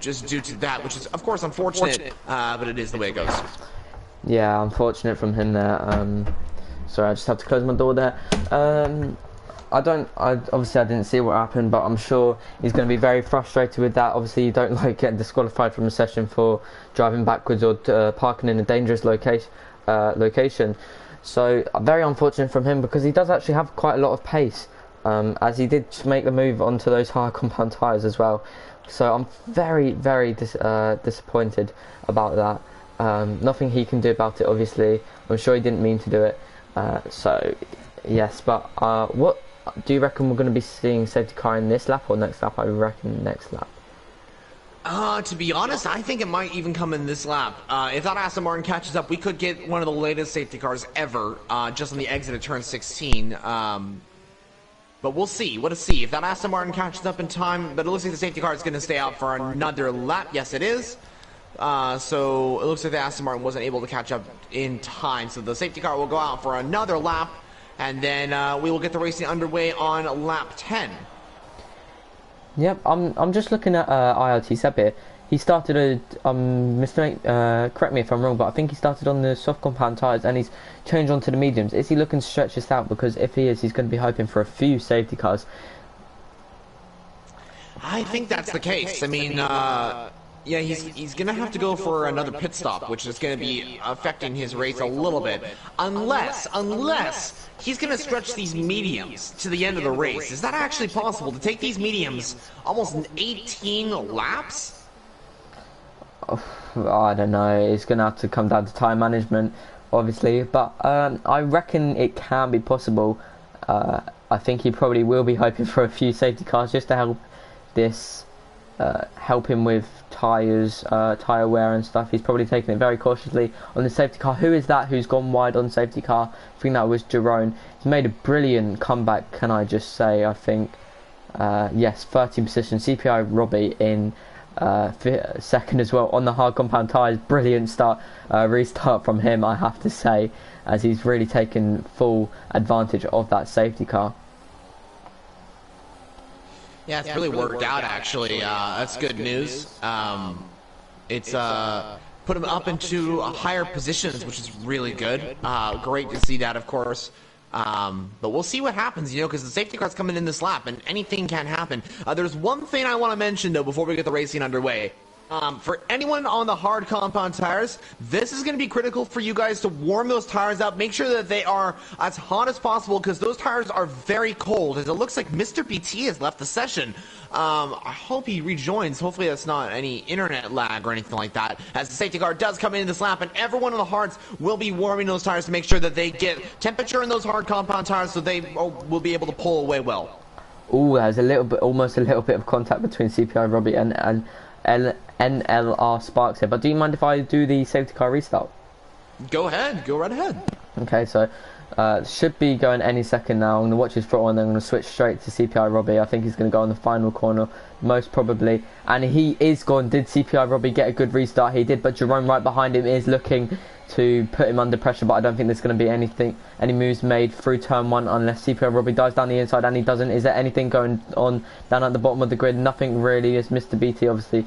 just due to that, which is of course unfortunate, but it is the way it goes. Yeah, unfortunate from him there. Sorry, I just have to close my door there. Obviously I didn't see what happened, but I'm sure he's going to be very frustrated with that. Obviously you don't like getting disqualified from a session for driving backwards or parking in a dangerous location. So very unfortunate from him because he does actually have quite a lot of pace, as he did make the move onto those higher compound tyres as well. So I'm very disappointed about that. Nothing he can do about it, obviously. I'm sure he didn't mean to do it. So yes, but what do you reckon we're going to be seeing safety car in this lap or next lap? I reckon next lap. To be honest, I think it might even come in this lap. If that Aston Martin catches up, we could get one of the latest safety cars ever, just on the exit of turn 16. But we'll see. We'll see if that Aston Martin catches up in time. But it looks like the safety car is going to stay out for another lap. Yes, it is. So it looks like the Aston Martin wasn't able to catch up in time. So the safety car will go out for another lap, and then we will get the racing underway on lap 10. Yep, I'm just looking at ILT Seb here. He started correct me if I'm wrong, but I think he started on the soft compound tyres and he's changed onto the mediums. Is he looking to stretch this out? Because if he is, he's going to be hoping for a few safety cars. I think that's the case. I mean, yeah, he's going to have to go for another pit stop, which is going to be affecting his race a little bit. Unless he's going to stretch these mediums to the end of the race. Is that actually possible, to take these mediums almost 18 laps? Oh, I don't know. It's going to have to come down to time management, obviously. But I reckon it can be possible. I think he probably will be hoping for a few safety cars just to help this... help him with tyres, tyre wear and stuff. He's probably taking it very cautiously on the safety car. Who is that who's gone wide on safety car? I think that was Jerome. He's made a brilliant comeback, can I just say. I think yes, 13th position, CPI Robbie in second as well on the hard compound tyres. Brilliant restart from him, I have to say, as he's really taken full advantage of that safety car. Yeah, it's really worked out actually. That's good news. It's put him up into higher positions, which is really good. Great to see that, of course. But we'll see what happens, you know, because the safety car's coming in this lap, and anything can happen. There's one thing I want to mention, though, before we get the racing underway. For anyone on the hard compound tires, this is going to be critical for you guys to warm those tires up. Make sure that they are as hot as possible, because those tires are very cold, as it looks like Mr. BT has left the session. I hope he rejoins. Hopefully that's not any internet lag or anything like that, as the safety car does come in this lap, and everyone on the hards will be warming those tires to make sure that they get temperature in those hard compound tires, so they will be able to pull away well. Oh, there's almost a little bit of contact between CPI Robbie and NLR Sparks here, but do you mind if I do the safety car restart? Go ahead, go right ahead. Okay, so should be going any second now. I'm going to watch his throttle and then I'm going to switch straight to CPI Robbie. I think he's going to go on the final corner, most probably. And he is gone. Did CPI Robbie get a good restart? He did, but Jerome right behind him is looking to put him under pressure, but I don't think there's going to be any moves made through turn one unless CPI Robbie dives down the inside, and he doesn't. Is there anything going on down at the bottom of the grid? Nothing really, as Mr. BT obviously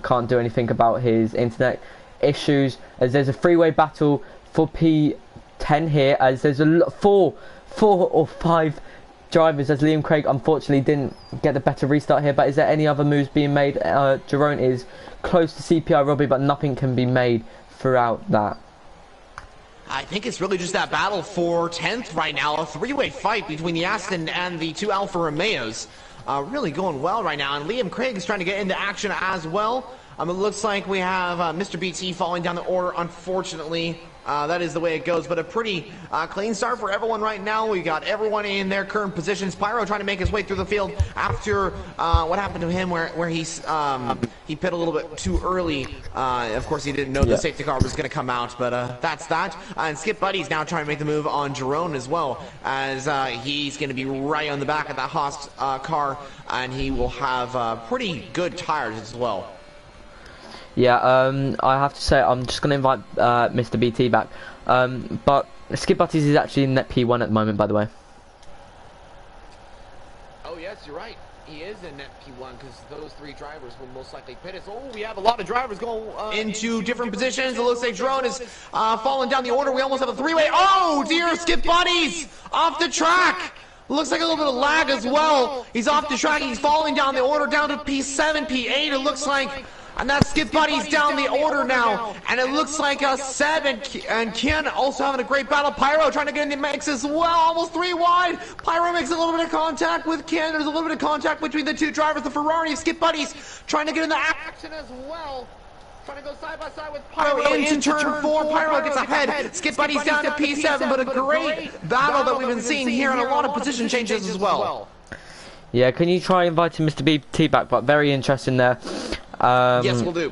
can't do anything about his internet issues, as there's a freeway battle for P10 here, as there's four or five drivers, as Liam Craig unfortunately didn't get the better restart here. But is there any other moves being made? Jerome is close to CPI Robbie, but nothing can be made throughout that. I think it's really just that battle for 10th right now, a three-way fight between the Aston and the two Alfa Romeos. Really going well right now, and Liam Craig is trying to get into action as well. It looks like we have Mr. BT falling down the order, unfortunately. That is the way it goes, but a pretty clean start for everyone right now. We got everyone in their current positions. Pyro trying to make his way through the field after what happened to him, where he pit a little bit too early. Of course, he didn't know the safety car was going to come out, but that's that. And Skip Buddy's now trying to make the move on Jerome as well, as he's going to be right on the back of that Haas car, and he will have pretty good tires as well. Yeah, I have to say I'm just going to invite Mr. BT back. But Skip Butties is actually in net P1 at the moment, by the way. Oh yes, you're right. He is in net P1 because those three drivers will most likely pit us. Oh, we have a lot of drivers going into different positions. It looks like Drone is falling down the order. We almost have a three-way. Oh dear, Skip Butties off the track. Looks like a little bit of lag as well. He's off the track. He's falling down the order, down to P7, P8. It looks like. And that Skip Buddy's down the order now, and it looks like Seb and Ken also having a great battle. Pyro trying to get in the mix as well, almost three wide. Pyro makes a little bit of contact with Ken. There's a little bit of contact between the two drivers. The Ferrari Skip Buddy's trying to get in the action as well. Trying to go side by side with Pyro into turn 4. Pyro gets ahead. Skip Buddy's down to P7, but a great battle that we've been seeing here, and a lot of position changes as well. Yeah, can you try inviting Mr. BT back? But very interesting there. Yes, we'll do.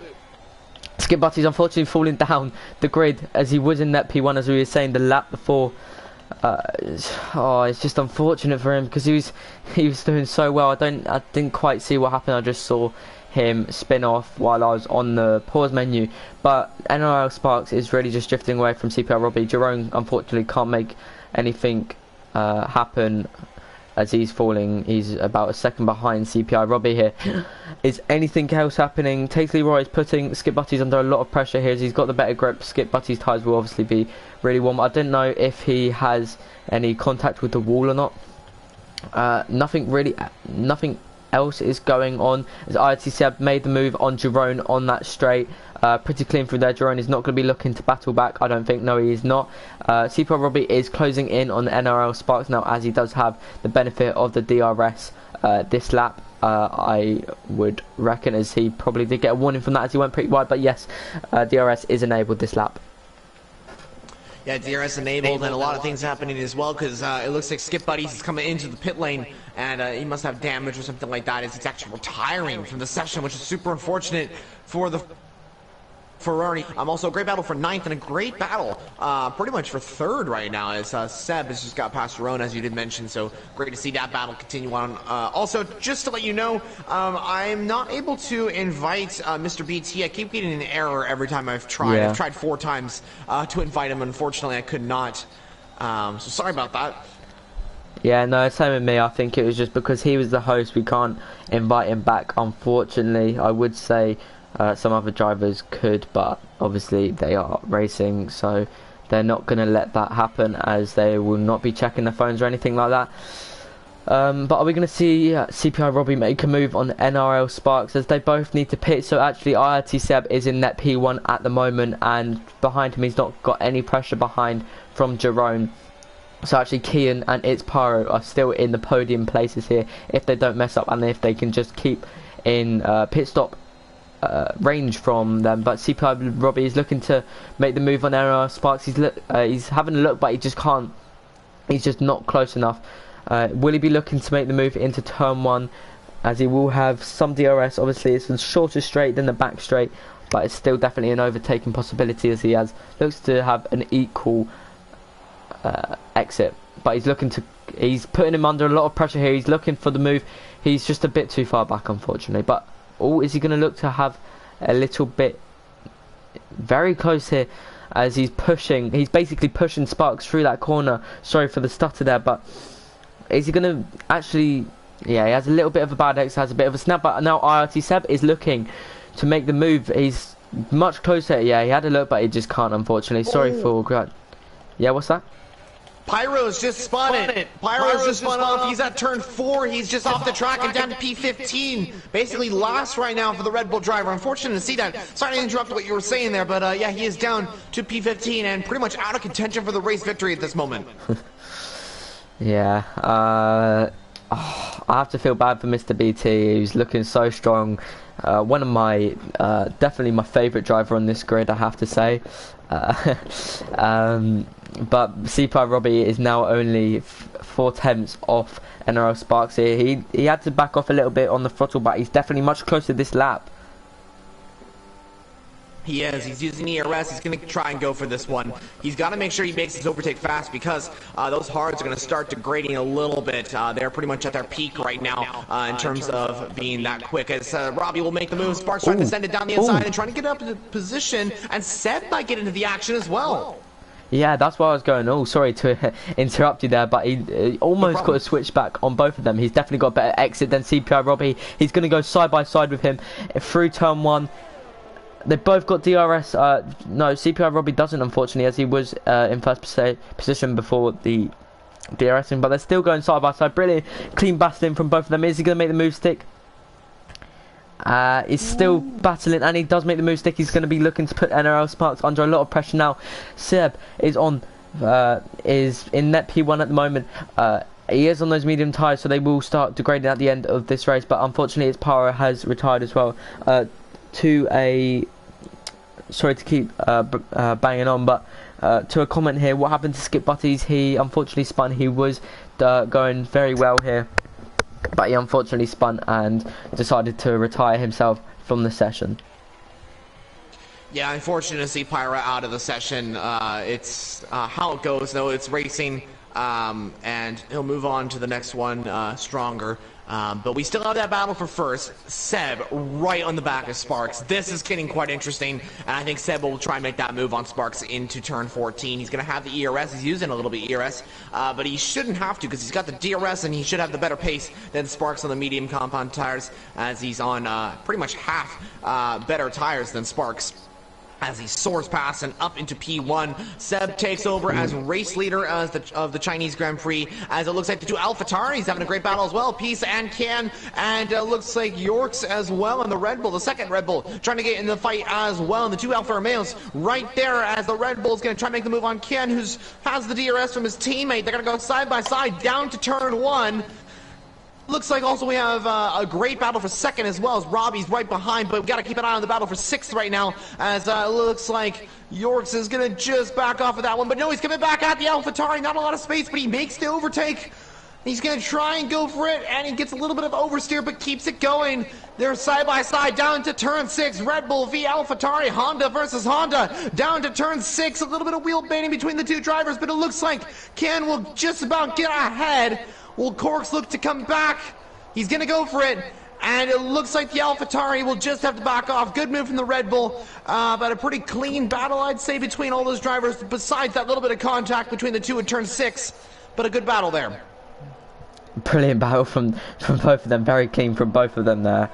Skip Butty's unfortunately falling down the grid as he was in that P1, as we were saying the lap before. It's just unfortunate for him because he was doing so well. I didn't quite see what happened. I just saw him spin off while I was on the pause menu. But NRL Sparks is really just drifting away from CPR Robbie. Jerome unfortunately can't make anything happen. As he's falling, he's about a second behind CPI Robbie here. Is anything else happening? Takes Leroy is putting Skip Butties under a lot of pressure here as he's got the better grip. Skip Butties' tyres will obviously be really warm. I don't know if he has any contact with the wall or not. Nothing else is going on as IRTC made the move on Jerome on that straight. Pretty clean through there. Jerome is not going to be looking to battle back, I don't think. No, he is not. CPR Robbie is closing in on the NRL Sparks now, as he does have the benefit of the DRS this lap. I would reckon, as he probably did get a warning from that as he went pretty wide, but yes, DRS is enabled this lap. Yeah, DRS enabled, and a lot of things happening as well, because it looks like Skip Buddies is coming into the pit lane, and he must have damage or something like that, as he's actually retiring from the session, which is super unfortunate for the Ferrari. Also a great battle for 9th and a great battle pretty much for 3rd right now as Seb has just got past Jerome, as you did mention, so great to see that battle continue on. Also, just to let you know, I'm not able to invite Mr. BT. I keep getting an error every time I've tried. Yeah. I've tried 4 times to invite him. Unfortunately, I could not. So sorry about that. Yeah, no, same with me. I think it was just because he was the host, we can't invite him back, unfortunately. I would say some other drivers could, but obviously they are racing, so they're not going to let that happen, as they will not be checking their phones or anything like that. But are we going to see CPI Robbie make a move on NRL Sparks, as they both need to pit? So actually IRT Seb is in net P1 at the moment, and behind him he's not got any pressure behind from Jerome. So actually Kian and It's Pyro are still in the podium places here if they don't mess up, and if they can just keep in pit stop range from them. But CPI Robbie is looking to make the move on NRL Sparks. He's having a look, but he just can't. He's just not close enough. Will he be looking to make the move into turn 1, as he will have some DRS? Obviously it's a shorter straight than the back straight, but it's still definitely an overtaking possibility, as he looks to have an equal exit. But he's putting him under a lot of pressure here. He's looking for the move. He's just a bit too far back, unfortunately. But is he going to look to have a little bit very close here, as he's basically pushing Sparks through that corner. Sorry for the stutter there, but is he going to actually... Yeah, he has a little bit of a bad exit, has a bit of a snap, but now IRT Seb is looking to make the move. He's much closer. Yeah, he had a look, but he just can't, unfortunately. Sorry for... Yeah, what's that? Pyro's just spun it. Pyro's just spun off. He's at turn 4. He's just off the track and down to P15. Basically last right now for the Red Bull driver. Unfortunate to see that. Sorry to interrupt what you were saying there, but yeah, he is down to P15 and pretty much out of contention for the race victory at this moment. Yeah, I have to feel bad for Mr. BT. He's looking so strong. One of my, definitely my favourite driver on this grid, I have to say. But CPI Robbie is now only 4/10 off NRL Sparks here. He had to back off a little bit on the throttle, but he's definitely much closer this lap. He is. He's using ERS. He's going to try and go for this one. He's got to make sure he makes his overtake fast, because those hards are going to start degrading a little bit. They're pretty much at their peak right now in terms of being that quick. As Robbie will make the move. Sparks trying to send it down the inside and trying to get up into position. And Seb might get into the action as well. Yeah, that's why I was going. Oh, sorry to interrupt you there, but he almost got a switchback on both of them. He's definitely got a better exit than CPI Robbie. He's going to go side by side with him through turn 1. They've both got DRS. No, CPI Robbie doesn't, unfortunately, as he was in first position before the DRSing, but they're still going side by side. Brilliant clean battling from both of them. Is he going to make the move stick? He's still battling, and he does make the move stick. He's going to be looking to put NRL Sparks under a lot of pressure now. Seb is is in net P1 at the moment. He is on those medium tyres, so they will start degrading at the end of this race, but unfortunately his power has retired as well. Sorry to keep banging on, but to a comment here, what happened to Skip Butties? He unfortunately spun. He was going very well here, but he unfortunately spun and decided to retire himself from the session. Yeah, unfortunate to see Pyra out of the session. It's how it goes, though. It's racing, and he'll move on to the next one stronger. But we still have that battle for first. Seb right on the back of Sparks. This is getting quite interesting, and I think Seb will try and make that move on Sparks into turn 14. He's going to have the ERS. He's using a little bit ERS, but he shouldn't have to, because he's got the DRS, and he should have the better pace than Sparks on the medium compound tires, as he's on pretty much half better tires than Sparks. As he soars past and up into P1, Seb takes over as race leader of the Chinese Grand Prix, as it looks like the two AlphaTauris having a great battle as well, Peace and Can, and looks like Yorks as well, and the Red Bull, the second Red Bull, trying to get in the fight as well, and the two Alfa Romeos right there, as the Red Bull is going to try and make the move on Can, who has the DRS from his teammate. They're going to go side by side down to turn 1. Looks like also we have a great battle for second as well, as Robbie's right behind, but we've got to keep an eye on the battle for sixth right now, as it looks like Yorks is going to just back off of that one, but no, he's coming back at the AlphaTauri. Not a lot of space, but he makes the overtake. He's going to try and go for it, and he gets a little bit of oversteer, but keeps it going. They're side by side down to turn 6. Red Bull v AlphaTauri, Honda versus Honda. Down to turn 6. A little bit of wheel baiting between the two drivers, but it looks like Ken will just about get ahead. Will Corks look to come back? He's going to go for it. And it looks like the AlphaTauri will just have to back off. Good move from the Red Bull, but a pretty clean battle, I'd say, between all those drivers, besides that little bit of contact between the two at turn 6. But a good battle there. Brilliant battle from both of them. Very clean from both of them there.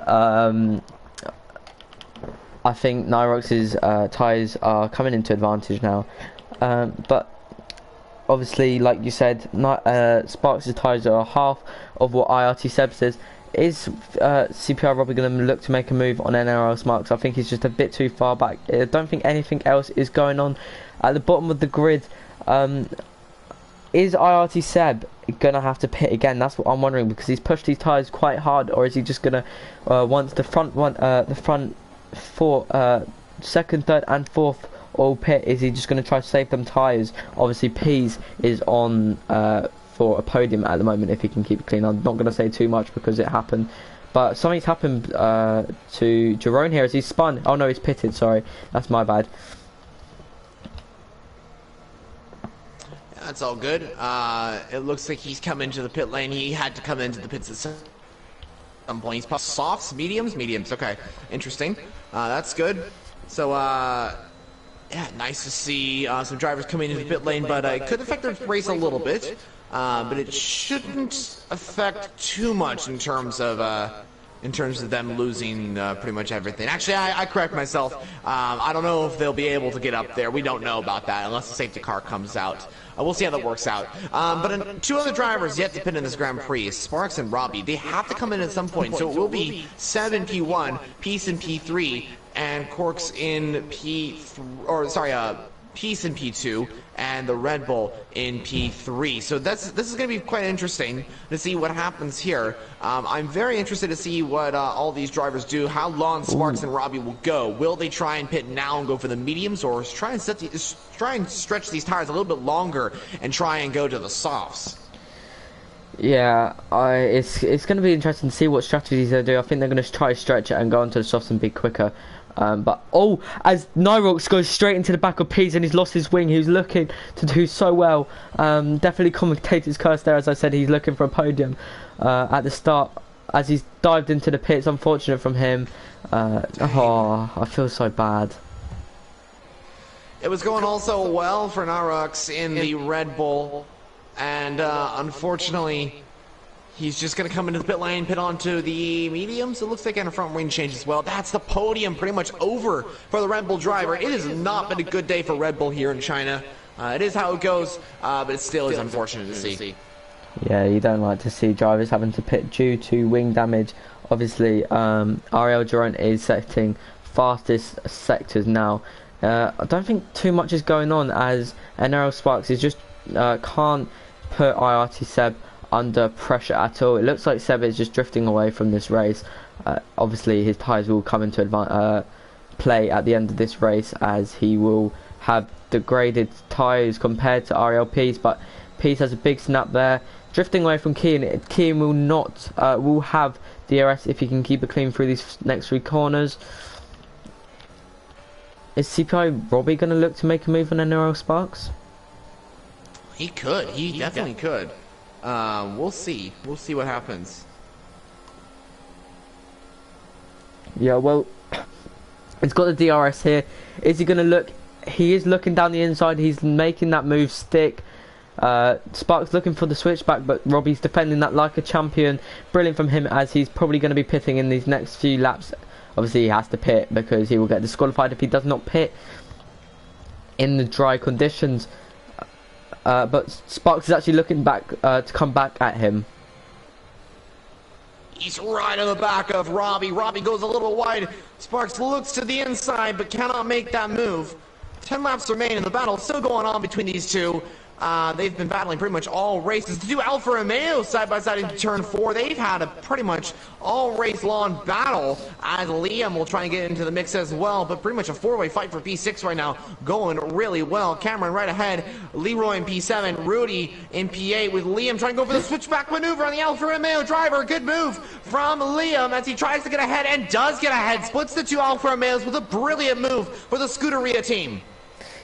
I think Nyrox's tyres are coming into advantage now. But obviously, like you said, Sparks' tyres are half of what IRT Seb says. Is CPR Robbie going to look to make a move on NRL Sparks? I think he's just a bit too far back. I don't think anything else is going on at the bottom of the grid. Is IRT Seb gonna have to pit again? That's what I'm wondering, because he's pushed his tyres quite hard. Or is he just gonna once the front four, second, third and fourth all pit, is he just gonna try to save them tyres? Obviously Pease is on for a podium at the moment if he can keep it clean. I'm not gonna say too much because it happened, but something's happened to Jerome here as he's spun. Oh no, he's pitted, sorry, that's my bad. That's all good. It looks like he's come into the pit lane. He had to come into the pits at some point. He's softs, mediums. Okay, interesting. That's good. So, yeah, nice to see some drivers coming into the pit lane, but it could affect the race a little bit. But it shouldn't affect too much in terms of them losing pretty much everything. Actually, I correct myself. I don't know if they'll be able to get up there. We don't know about that unless the safety car comes out. We'll see how that works out. But two other drivers yet to pit in this Grand Prix, Sparks and Robbie. They have to come in at some point, so it will be 7 P1, Peace in P3, and Corks in P3, or sorry, Peace in P2, and the Red Bull in P3. So this is going to be quite interesting to see what happens here. I'm very interested to see what all these drivers do, how long Sparks and Robbie will go. Will they try and pit now and go for the mediums, or try and stretch these tires a little bit longer and try and go to the softs? Yeah, it's going to be interesting to see what strategies they do. I think they're going to try to stretch it and go onto the softs and be quicker. But as Nyrox goes straight into the back of Pease and he's lost his wing, he was looking to do so well. Definitely commentator's curse there, as I said. He's looking for a podium at the start as he's dived into the pits. Unfortunate from him. I feel so bad. It was going also well for Nyrox in the Red Bull, and unfortunately he's just going to come into the pit lane, pit onto the mediums. It looks like in a front wing change as well. That's the podium pretty much over for the Red Bull driver. It has not been a good day for Red Bull here in China. It is how it goes, but it still is unfortunate to see. Yeah, you don't like to see drivers having to pit due to wing damage. Obviously, Ariel Durant is setting fastest sectors now. I don't think too much is going on, as NRL Sparks is just can't put IRT Seb under pressure at all. It looks like Seb is just drifting away from this race. Obviously his tyres will come into play at the end of this race, as he will have degraded tyres compared to Ariel Pease, but Pease has a big snap there, drifting away from Keane. Keane will not will have DRS if he can keep it clean through these next 3 corners. Is CPI Robbie going to look to make a move on NRL Sparks? He could. He definitely could. We'll see. We'll see what happens. Yeah, well, it's got the DRS here. Is he going to look? He is looking down the inside. He's making that move stick. Sparks looking for the switchback, but Robbie's defending that like a champion. Brilliant from him, as he's probably going to be pitting in these next few laps. Obviously, he has to pit because he will get disqualified if he does not pit in the dry conditions. But Sparks is actually looking back to come back at him. He's right on the back of Robbie. Robbie goes a little wide. Sparks looks to the inside but cannot make that move. 10 laps remain in the battle, still going on between these two. They've been battling pretty much all races. The two Alfa Romeo side by side into turn 4. They've had a pretty much all race long battle, as Liam will try and get into the mix as well. But pretty much a 4-way fight for P6 right now, going really well. Cameron right ahead, Leroy in P7, Rudy in P8, with Liam trying to go for the switchback maneuver on the Alfa Romeo driver. Good move from Liam as he tries to get ahead and does get ahead. Splits the two Alfa Romeos with a brilliant move for the Scuderia team.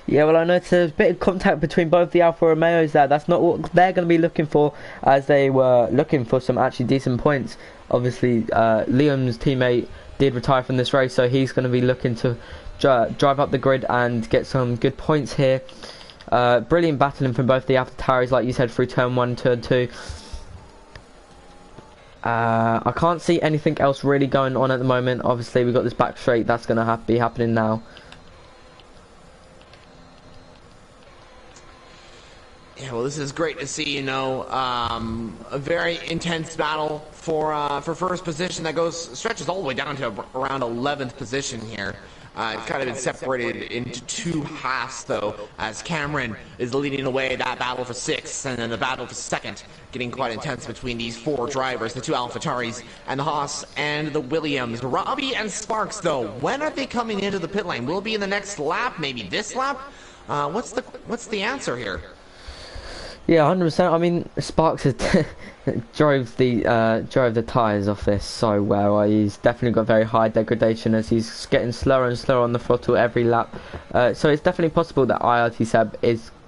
Yeah, well, I noticed there's a bit of contact between both the Alfa Romeos there. That's not what they're going to be looking for, as they were looking for some actually decent points. Obviously, Liam's teammate did retire from this race, so he's going to be looking to drive up the grid and get some good points here. Brilliant battling from both the AlphaTauris, like you said, through turn 1, turn 2. I can't see anything else really going on at the moment. Obviously, we've got this back straight that's going to be happening now. Yeah, well, this is great to see, you know, a very intense battle for first position that stretches all the way down to around 11th position here. It's kind of been separated into two halves, though, as Cameron is leading the way that battle for 6th, and then the battle for 2nd getting quite intense between these 4 drivers, the two AlphaTauris and the Haas and the Williams. Robbie and Sparks, though, when are they coming into the pit lane? Will it be in the next lap, maybe this lap? What's the answer here? Yeah, 100%. I mean, Sparks has drove the tyres off this so well. He's definitely got very high degradation as he's getting slower and slower on the throttle every lap. So it's definitely possible that IRT Seb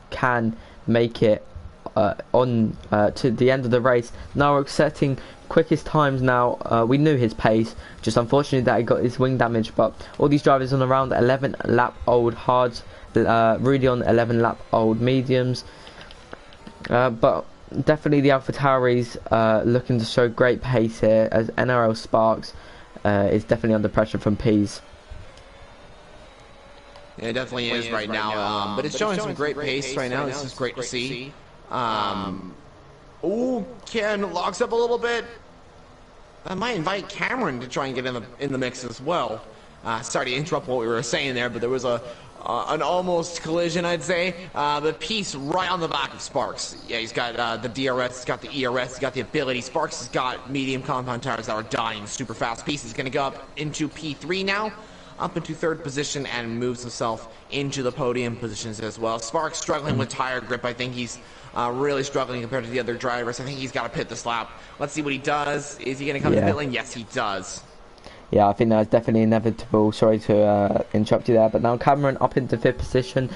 can make it to the end of the race. Now we're accepting quickest times now. We knew his pace, just unfortunately that he got his wing damage. But all these drivers on around 11 lap old hards, Rudy on 11 lap old mediums. But definitely the AlphaTauris looking to show great pace here, as NRL Sparks is definitely under pressure from Peas. Yeah, it definitely is right now, but it's showing some great pace right now. This is great to see. Ooh, Ken locks up a little bit. That might invite Cameron to try and get in the mix as well. Sorry to interrupt what we were saying there, but there was an almost collision, I'd say. But Peace right on the back of Sparks. Yeah, he's got the DRS, he's got the ERS, he's got the ability. Sparks has got medium compound tires that are dying super fast. Peace is going to go up into P3 now, up into 3rd position, and moves himself into the podium positions as well. Sparks struggling with tire grip. I think he's really struggling compared to the other drivers. I think he's got to pit this lap. Let's see what he does. Is he going to come to the pit lane? Yes, he does. Yeah, I think that's definitely inevitable. Sorry to interrupt you there, but now Cameron up into 5th position.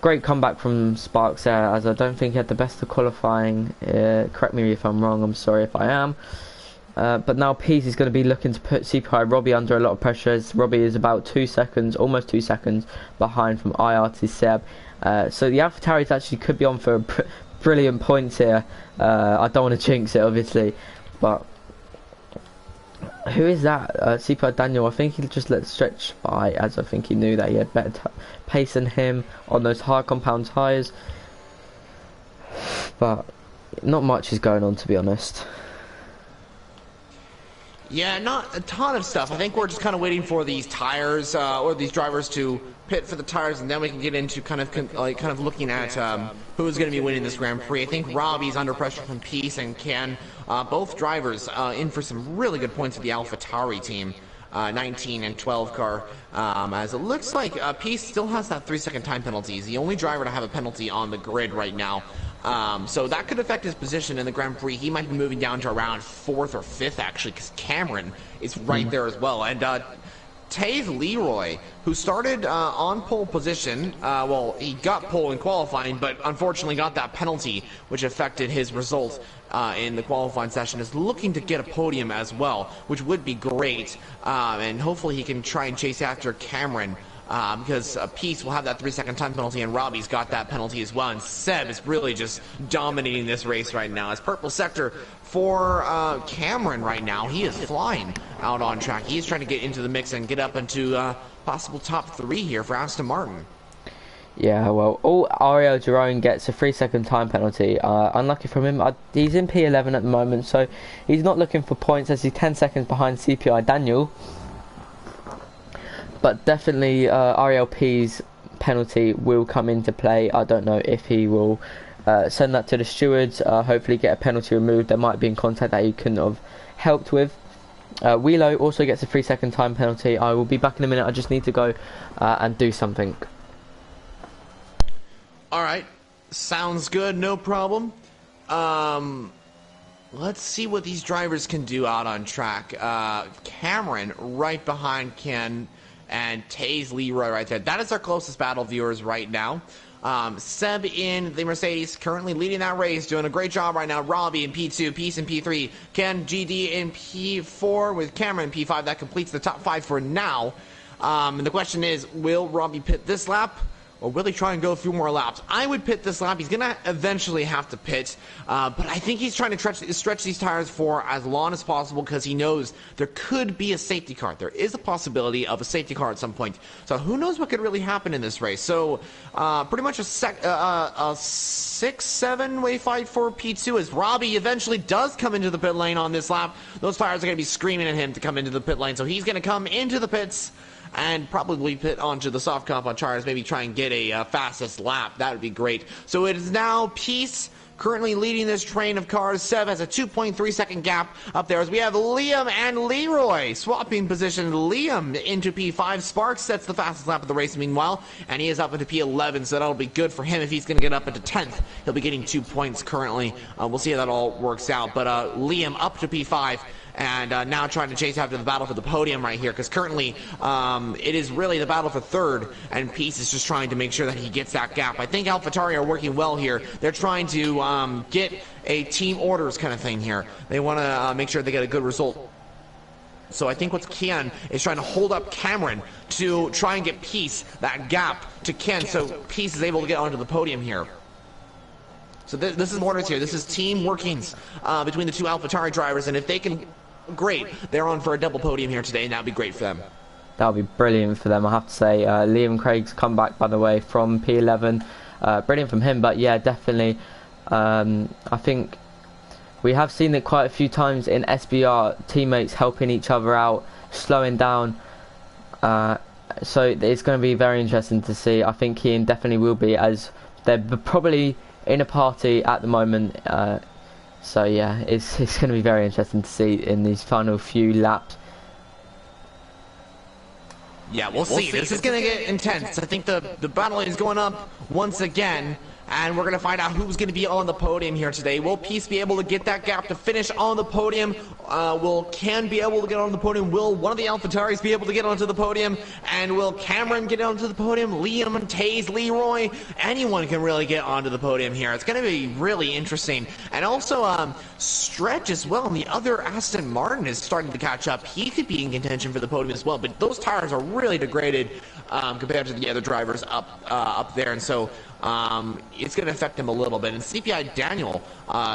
Great comeback from Sparks there, as I don't think he had the best of qualifying. Correct me if I'm wrong, I'm sorry if I am. But now Peace is going to be looking to put CPI Robbie under a lot of pressure, as Robbie is about 2 seconds, almost 2 seconds behind from IRT Seb. So the AlphaTauris actually could be on for brilliant points here. I don't want to jinx it, obviously, but who is that? CPI Daniel. I think he just let Stretch by, as I think he knew that he had better pace than him on those hard compound tyres. But not much is going on, to be honest. Yeah, not a ton of stuff. I think we're just kind of waiting for these tires or these drivers to pit for the tires, and then we can get into kind of looking at who's going to be winning this Grand Prix. I think Robbie's under pressure from Peace and Ken. Both drivers in for some really good points of the AlphaTauri team. 19 and 12 car, as it looks like Peace still has that 3-second time penalty. He's the only driver to have a penalty on the grid right now. So that could affect his position in the Grand Prix. He might be moving down to around 4th or 5th, actually, because Cameron is right there as well. And Tave Leroy, who started on pole position, well, he got pole in qualifying, but unfortunately got that penalty, which affected his result in the qualifying session, is looking to get a podium as well, which would be great. And hopefully he can try and chase after Cameron. Because Peace will have that 3-second time penalty, and Robbie's got that penalty as well. And Seb is really just dominating this race right now. As purple sector for Cameron right now, he is flying out on track. He's trying to get into the mix and get up into possible top 3 here for Aston Martin. Yeah, well, Ariel Jerome gets a 3-second time penalty. Unlucky from him. He's in P11 at the moment, so he's not looking for points, as he's 10 seconds behind CPI Daniel. But definitely Ariel P's penalty will come into play. I don't know if he will send that to the stewards, hopefully get a penalty removed. There might be in contact that he couldn't have helped with. Wheelo also gets a 3-second time penalty. I will be back in a minute. I just need to go and do something. Alright, sounds good, no problem. Let's see what these drivers can do out on track. Cameron right behind Ken, and Taze Leroy right there. That is our closest battle, viewers, right now. Seb in the Mercedes currently leading that race, doing a great job right now. Robbie in P2, Peace in P3, Ken GD in P4 with Cameron in P5. That completes the top 5 for now. And the question is, will Robbie pit this lap, or will he try and go a few more laps? I would pit this lap. He's going to eventually have to pit, but I think he's trying to stretch these tires for as long as possible because he knows there could be a safety car. There is a possibility of a safety car at some point. So who knows what could really happen in this race. So pretty much a 6-7 way fight for P2 as Robbie eventually does come into the pit lane on this lap. Those tires are going to be screaming at him to come into the pit lane. So he's going to come into the pits and probably pit onto the soft comp on tires, maybe try and get a fastest lap. That would be great. So it is now Peace currently leading this train of cars. Seb has a 2.3 second gap up there as we have Liam and Leroy swapping position. Liam into P5. Sparks sets the fastest lap of the race meanwhile, and he is up into P11, so that'll be good for him if he's going to get up into 10th. He'll be getting 2 points currently. We'll see how that all works out, but Liam up to P5. And now trying to chase after the battle for the podium right here, because currently it is really the battle for third, and Peace is just trying to make sure that he gets that gap. I think AlphaTauri are working well here. They're trying to get a team orders kind of thing here. They want to make sure they get a good result. So I think what's Ken is trying to hold up Cameron to try and get Peace that gap to Ken, so Peace is able to get onto the podium here. So this is orders here. This is team workings between the two AlphaTauri drivers, and if they can, great. They're on for a double podium here today, and that would be great for them. That would be brilliant for them, I have to say. Liam Craig's comeback, by the way, from P11. Brilliant from him, but yeah, definitely. I think we have seen it quite a few times in SBR, teammates helping each other out, slowing down. So it's going to be very interesting to see. I think Ian definitely will be, as they're probably in a party at the moment. So yeah, it's going to be very interesting to see in these final few laps. Yeah, we'll see. This is going to get intense. I think the battle is going up once again, and we're going to find out who's going to be on the podium here today. Will Peace be able to get that gap to finish on the podium? Will Ken be able to get on the podium? Will one of the AlphaTauris be able to get onto the podium? And will Cameron get onto the podium? Liam, Taze, Leroy? Anyone can really get onto the podium here. It's going to be really interesting. And also Stretch as well. And the other Aston Martin is starting to catch up. He could be in contention for the podium as well. But those tires are really degraded compared to the other drivers up there. And so it's going to affect him a little bit. And CPI Daniel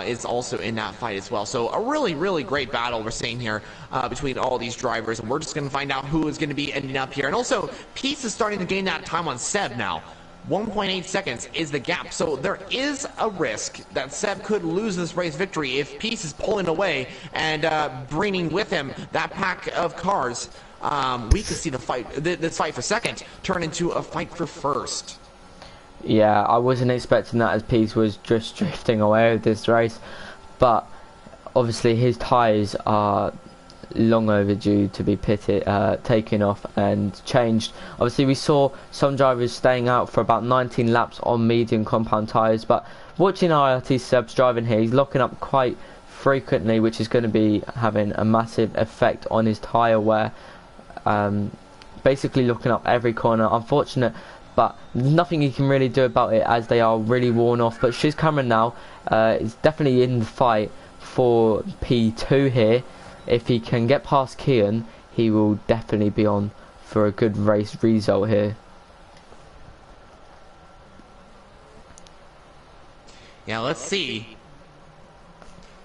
is also in that fight as well. So a really, really great battle we're seeing here between all these drivers. And we're just going to find out who is going to be ending up here. And also, Peace is starting to gain that time on Seb now. 1.8 seconds is the gap. So there is a risk that Seb could lose this race victory if Peace is pulling away and bringing with him that pack of cars. We could see the fight, this fight for second, turn into a fight for first. Yeah, I wasn't expecting that, as Peace was just drifting away with this race, but obviously his tyres are long overdue to be pitted, taken off and changed. Obviously we saw some drivers staying out for about 19 laps on medium compound tyres, but watching IRT Seb's driving here, he's locking up quite frequently, which is going to be having a massive effect on his tyre wear. Basically looking up every corner. Unfortunate, but nothing you can really do about it as they are really worn off. But Shiz Cameron now is definitely in the fight for P2 here. If he can get past Kian, he will definitely be on for a good race result here. Yeah, let's see.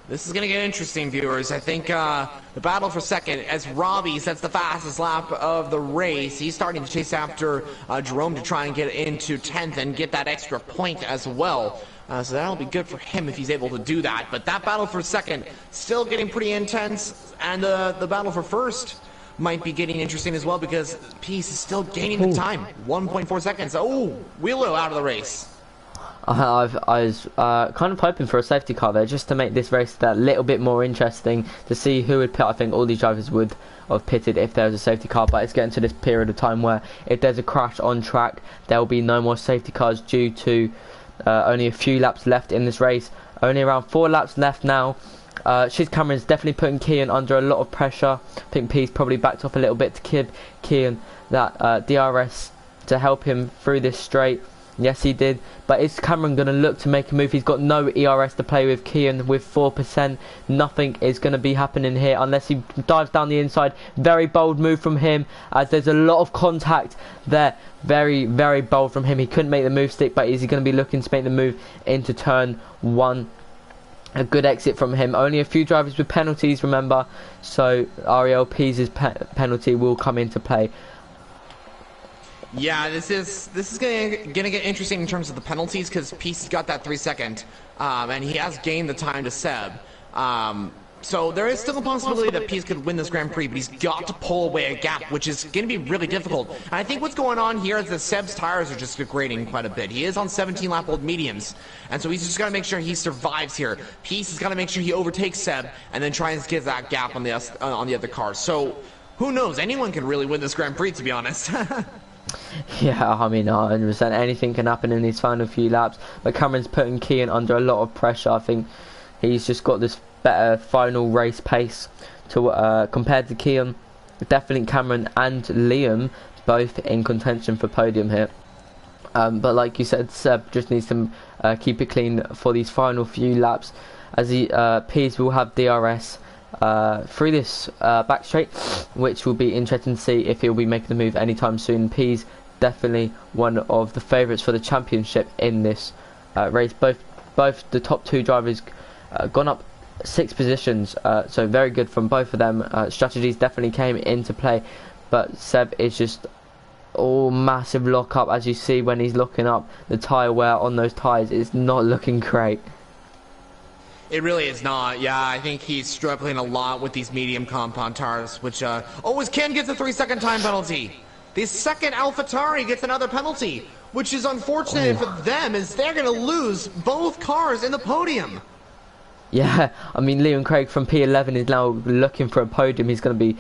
This is going to get interesting, viewers. I think the battle for second, as Robbie sets the fastest lap of the race. He's starting to chase after Jerome to try and get into 10th and get that extra point as well. So that'll be good for him if he's able to do that. But that battle for second, still getting pretty intense. And the battle for first, might be getting interesting as well because Peace is still gaining the time. 1.4 seconds. Oh, Willow out of the race. I was kind of hoping for a safety car there just to make this race that little bit more interesting to see who would pit. I think all these drivers would have pitted if there was a safety car, but it's getting to this period of time where if there's a crash on track there will be no more safety cars due to only a few laps left in this race. Only around 4 laps left now. Shiz Cameron's definitely putting Kian under a lot of pressure. I think P's probably backed off a little bit to give Kian that DRS to help him through this straight. Yes, he did. But is Cameron going to look to make a move? He's got no ERS to play with. Kian with 4%. Nothing is going to be happening here unless he dives down the inside. Very bold move from him as there's a lot of contact there. Very, very bold from him. He couldn't make the move stick, but is he going to be looking to make the move into turn 1? A good exit from him. Only a few drivers with penalties, remember. So Ariel Pease's penalty will come into play. Yeah, this is gonna get interesting in terms of the penalties because Peace has got that 3 second, and he has gained the time to Seb. So there is still a possibility that Peace could win this Grand Prix, but he's got to pull away a gap, which is going to be really difficult. And I think what's going on here is that Seb's tires are just degrading quite a bit. He is on 17-lap-old mediums, and so he's just got to make sure he survives here. Peace has got to make sure he overtakes Seb and then try and get that gap on the other cars. So who knows? Anyone can really win this Grand Prix, to be honest. Yeah, I mean, 100%. Anything can happen in these final few laps. But Cameron's putting Kian under a lot of pressure. I think he's just got this better final race pace to compared to Kian. Definitely Cameron and Liam both in contention for podium here. But like you said, Seb just needs to keep it clean for these final few laps, as he Pease will have DRS through this back straight, which will be interesting to see if he'll be making the move anytime soon. Pease definitely one of the favourites for the championship in this race. Both the top 2 drivers gone up 6 positions, so very good from both of them. Strategies definitely came into play, but Seb is just all massive lock up. As you see when he's looking up, the tyre wear on those tyres is not looking great. It really is not. Yeah, I think he's struggling a lot with these medium compound tires, which always can get the 3 second time penalty. The second AlphaTauri gets another penalty, which is unfortunate for them, as they're going to lose both cars in the podium. Yeah, I mean, Liam Craig from P11 is now looking for a podium. He's going to be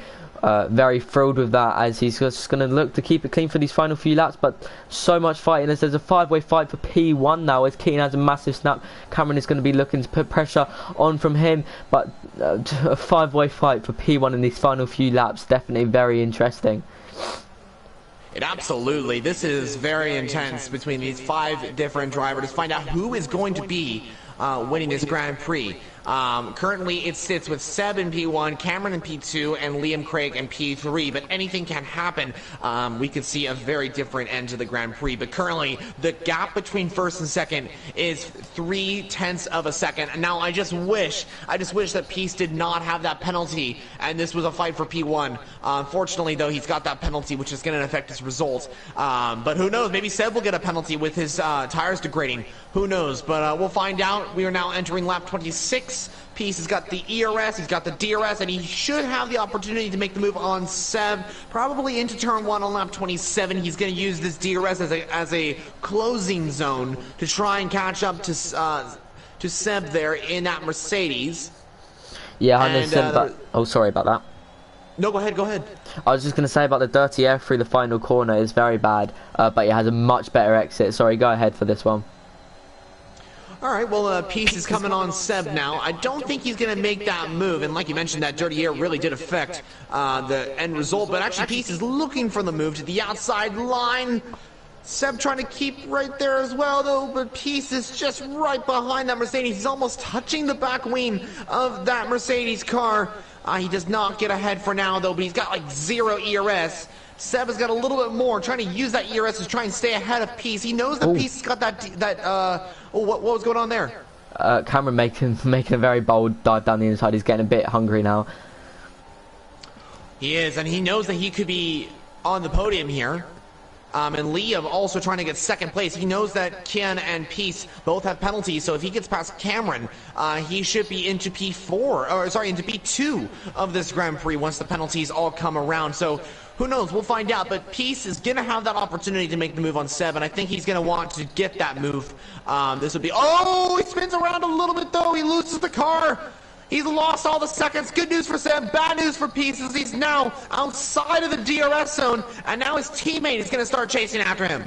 very thrilled with that, as he's just going to look to keep it clean for these final few laps. But so much fighting, as there's a 5-way fight for P1 now, as Keaton has a massive snap. Cameron is going to be looking to put pressure on from him, but a 5-way fight for P1 in these final few laps, definitely very interesting. It absolutely. This is very intense between these 5 different drivers to find out who is going to be winning this Grand Prix. Currently it sits with Seb in P1, Cameron in P2, and Liam Craig in P3, but anything can happen. We could see a very different end to the Grand Prix, but currently the gap between first and second is 0.3 of a second. And now I just wish that Peace did not have that penalty and this was a fight for P1. Unfortunately though, he's got that penalty, which is going to affect his results. But who knows, maybe Seb will get a penalty with his tires degrading. Who knows, but we'll find out. We are now entering lap 26. Peace has got the ERS, he's got the DRS, and he should have the opportunity to make the move on Seb, probably into turn 1 on lap 27. He's going to use this DRS as a closing zone to try and catch up to Seb there in that Mercedes. Yeah, I understand, but oh, sorry about that. No, go ahead. I was just going to say about the dirty air through the final corner is very bad, but it has a much better exit. Sorry, go ahead for this one. Alright, well, Peace is coming on Seb now. I don't think he's going to make that move, and like you mentioned, that dirty air really did affect the end result, but actually Peace is looking for the move to the outside line. Seb trying to keep right there as well, though, but Peace is just right behind that Mercedes. He's almost touching the back wing of that Mercedes car. He does not get ahead for now, though, but he's got like 0 ERS. Seb has got a little bit more, trying to use that ERS to try and stay ahead of Peace. He knows that Peace has got what was going on there? Cameron making a very bold dive down the inside. He's getting a bit hungry now. He is, and he knows that he could be on the podium here. And Liam also trying to get second place. He knows that Kian and Peace both have penalties, so if he gets past Cameron, he should be into into P2 of this Grand Prix once the penalties all come around. So who knows? We'll find out. But Peace is going to have that opportunity to make the move on Seb, and I think he's going to want to get that move. This would be... Oh, he spins around a little bit, though. He loses the car. He's lost all the seconds. Good news for Seb, bad news for Peace, as he's now outside of the DRS zone, and now his teammate is going to start chasing after him.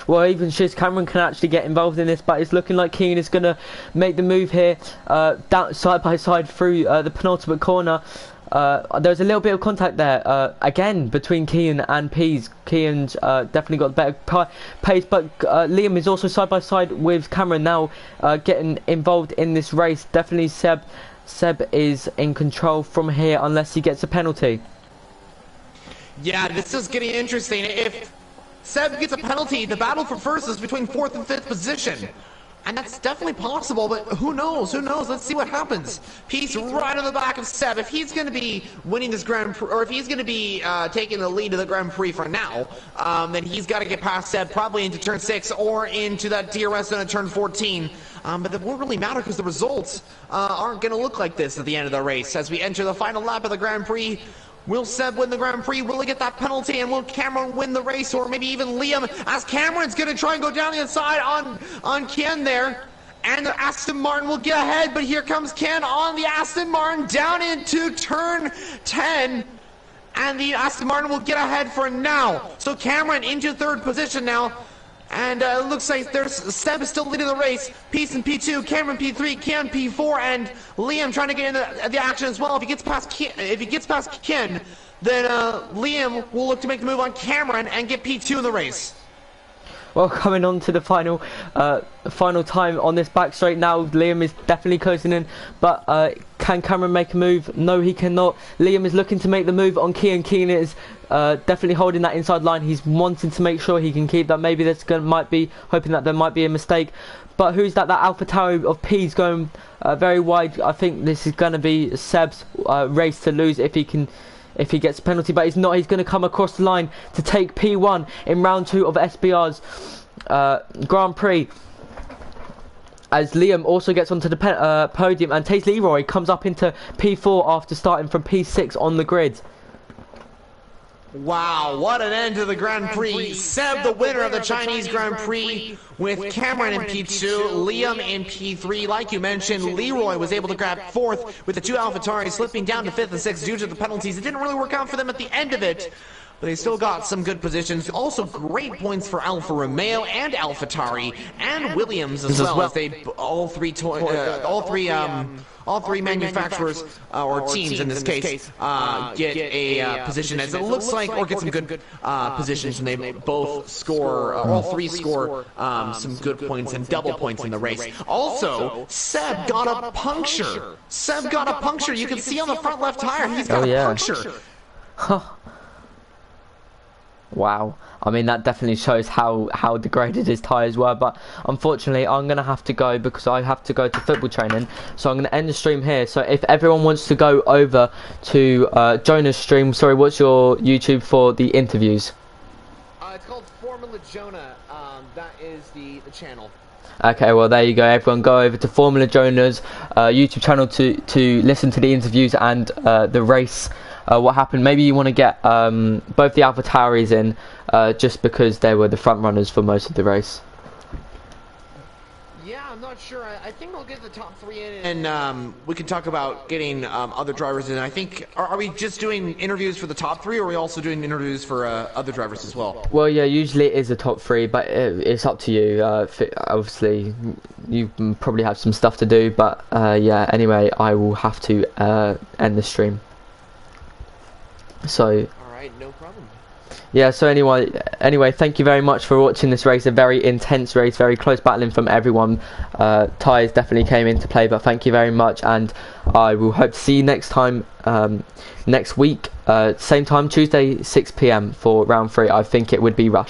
Well, even Shiz Cameron can actually get involved in this, but it's looking like Keen is going to make the move here, down side by side through the penultimate corner. There's a little bit of contact there, again, between Kian and Pease. Kian's definitely got the better pace, but Liam is also side by side with Cameron now, getting involved in this race. Definitely Seb is in control from here unless he gets a penalty. Yeah, this is getting interesting. If Seb gets a penalty, the battle for first is between 4th and 5th position. And that's definitely possible, but who knows? Who knows? Let's see what happens. Peace right on the back of Seb. If he's going to be winning this Grand Prix, or if he's going to be taking the lead of the Grand Prix for now, then he's got to get past Seb, probably into turn 6 or into that DRS zone at turn 14. But that won't really matter because the results aren't going to look like this at the end of the race. As we enter the final lap of the Grand Prix, will Seb win the Grand Prix? Will he get that penalty? And will Cameron win the race? Or maybe even Liam, as Cameron's going to try and go down the inside on Ken there. And the Aston Martin will get ahead, but here comes Ken on the Aston Martin down into turn 10. And the Aston Martin will get ahead for now. So Cameron into 3rd position now. And it looks like Seb is still leading the race. Peace in P2, Cameron P3, Ken P4, and Liam trying to get into the action as well. If he gets past Ken, then Liam will look to make the move on Cameron and get P2 in the race. Well, coming on to the final time on this back straight now, Liam is definitely closing in, but can Cameron make a move? No, he cannot. Liam is looking to make the move on Kean. Kean is definitely holding that inside line. He's wanting to make sure he can keep that. Maybe might be hoping that there might be a mistake. But who's that? That Alpha Tower of P's going very wide. I think this is going to be Seb's race to lose if he gets a penalty, but he's not. He's going to come across the line to take P1 in round 2 of SBR's Grand Prix. As Liam also gets onto the podium, and Taze Leroy comes up into P4 after starting from P6 on the grid. Wow, what an end to the Grand Prix. Seb, the winner of the Chinese Grand Prix, with Cameron in P2, Liam in P3. Like you mentioned, Leroy was able to grab 4th with the 2 AlphaTauri, slipping down to 5th and 6th due to the penalties. It didn't really work out for them at the end of it, but they still got some good positions. Also great points for Alfa Romeo and AlphaTauri and Williams as well, as they all three manufacturers or teams in this case get a position, as it looks like, or get some good positions, and they both score, all three score some good points and double points in the race. Also, Seb got a puncture. Seb got a puncture. You can see on the front left tire, he's got a puncture. Wow, I mean, that definitely shows how degraded his tyres were, but unfortunately I'm going to have to go because I have to go to football training, so I'm going to end the stream here. So if everyone wants to go over to Jonah's stream, sorry, what's your YouTube for the interviews? It's called Formula Jonah, that is the channel. Okay, well there you go, everyone go over to Formula Jonah's YouTube channel to listen to the interviews and the race. What happened. Maybe you want to get both the AlphaTauris in, just because they were the front runners for most of the race. Yeah, I'm not sure. I think we'll get the top 3 in, and we can talk about getting other drivers in. I think, are we just doing interviews for the top 3, or are we also doing interviews for other drivers as well? Well, yeah, usually it is the top 3, but it's up to you. Obviously, you probably have some stuff to do, but yeah, anyway, I will have to end the stream. So alright, no problem. Yeah, so anyway, thank you very much for watching this race. A very intense race, very close battling from everyone. Tyres definitely came into play, but thank you very much, and I will hope to see you next time, next week, same time, Tuesday 6 PM for round 3. I think it would be Rush.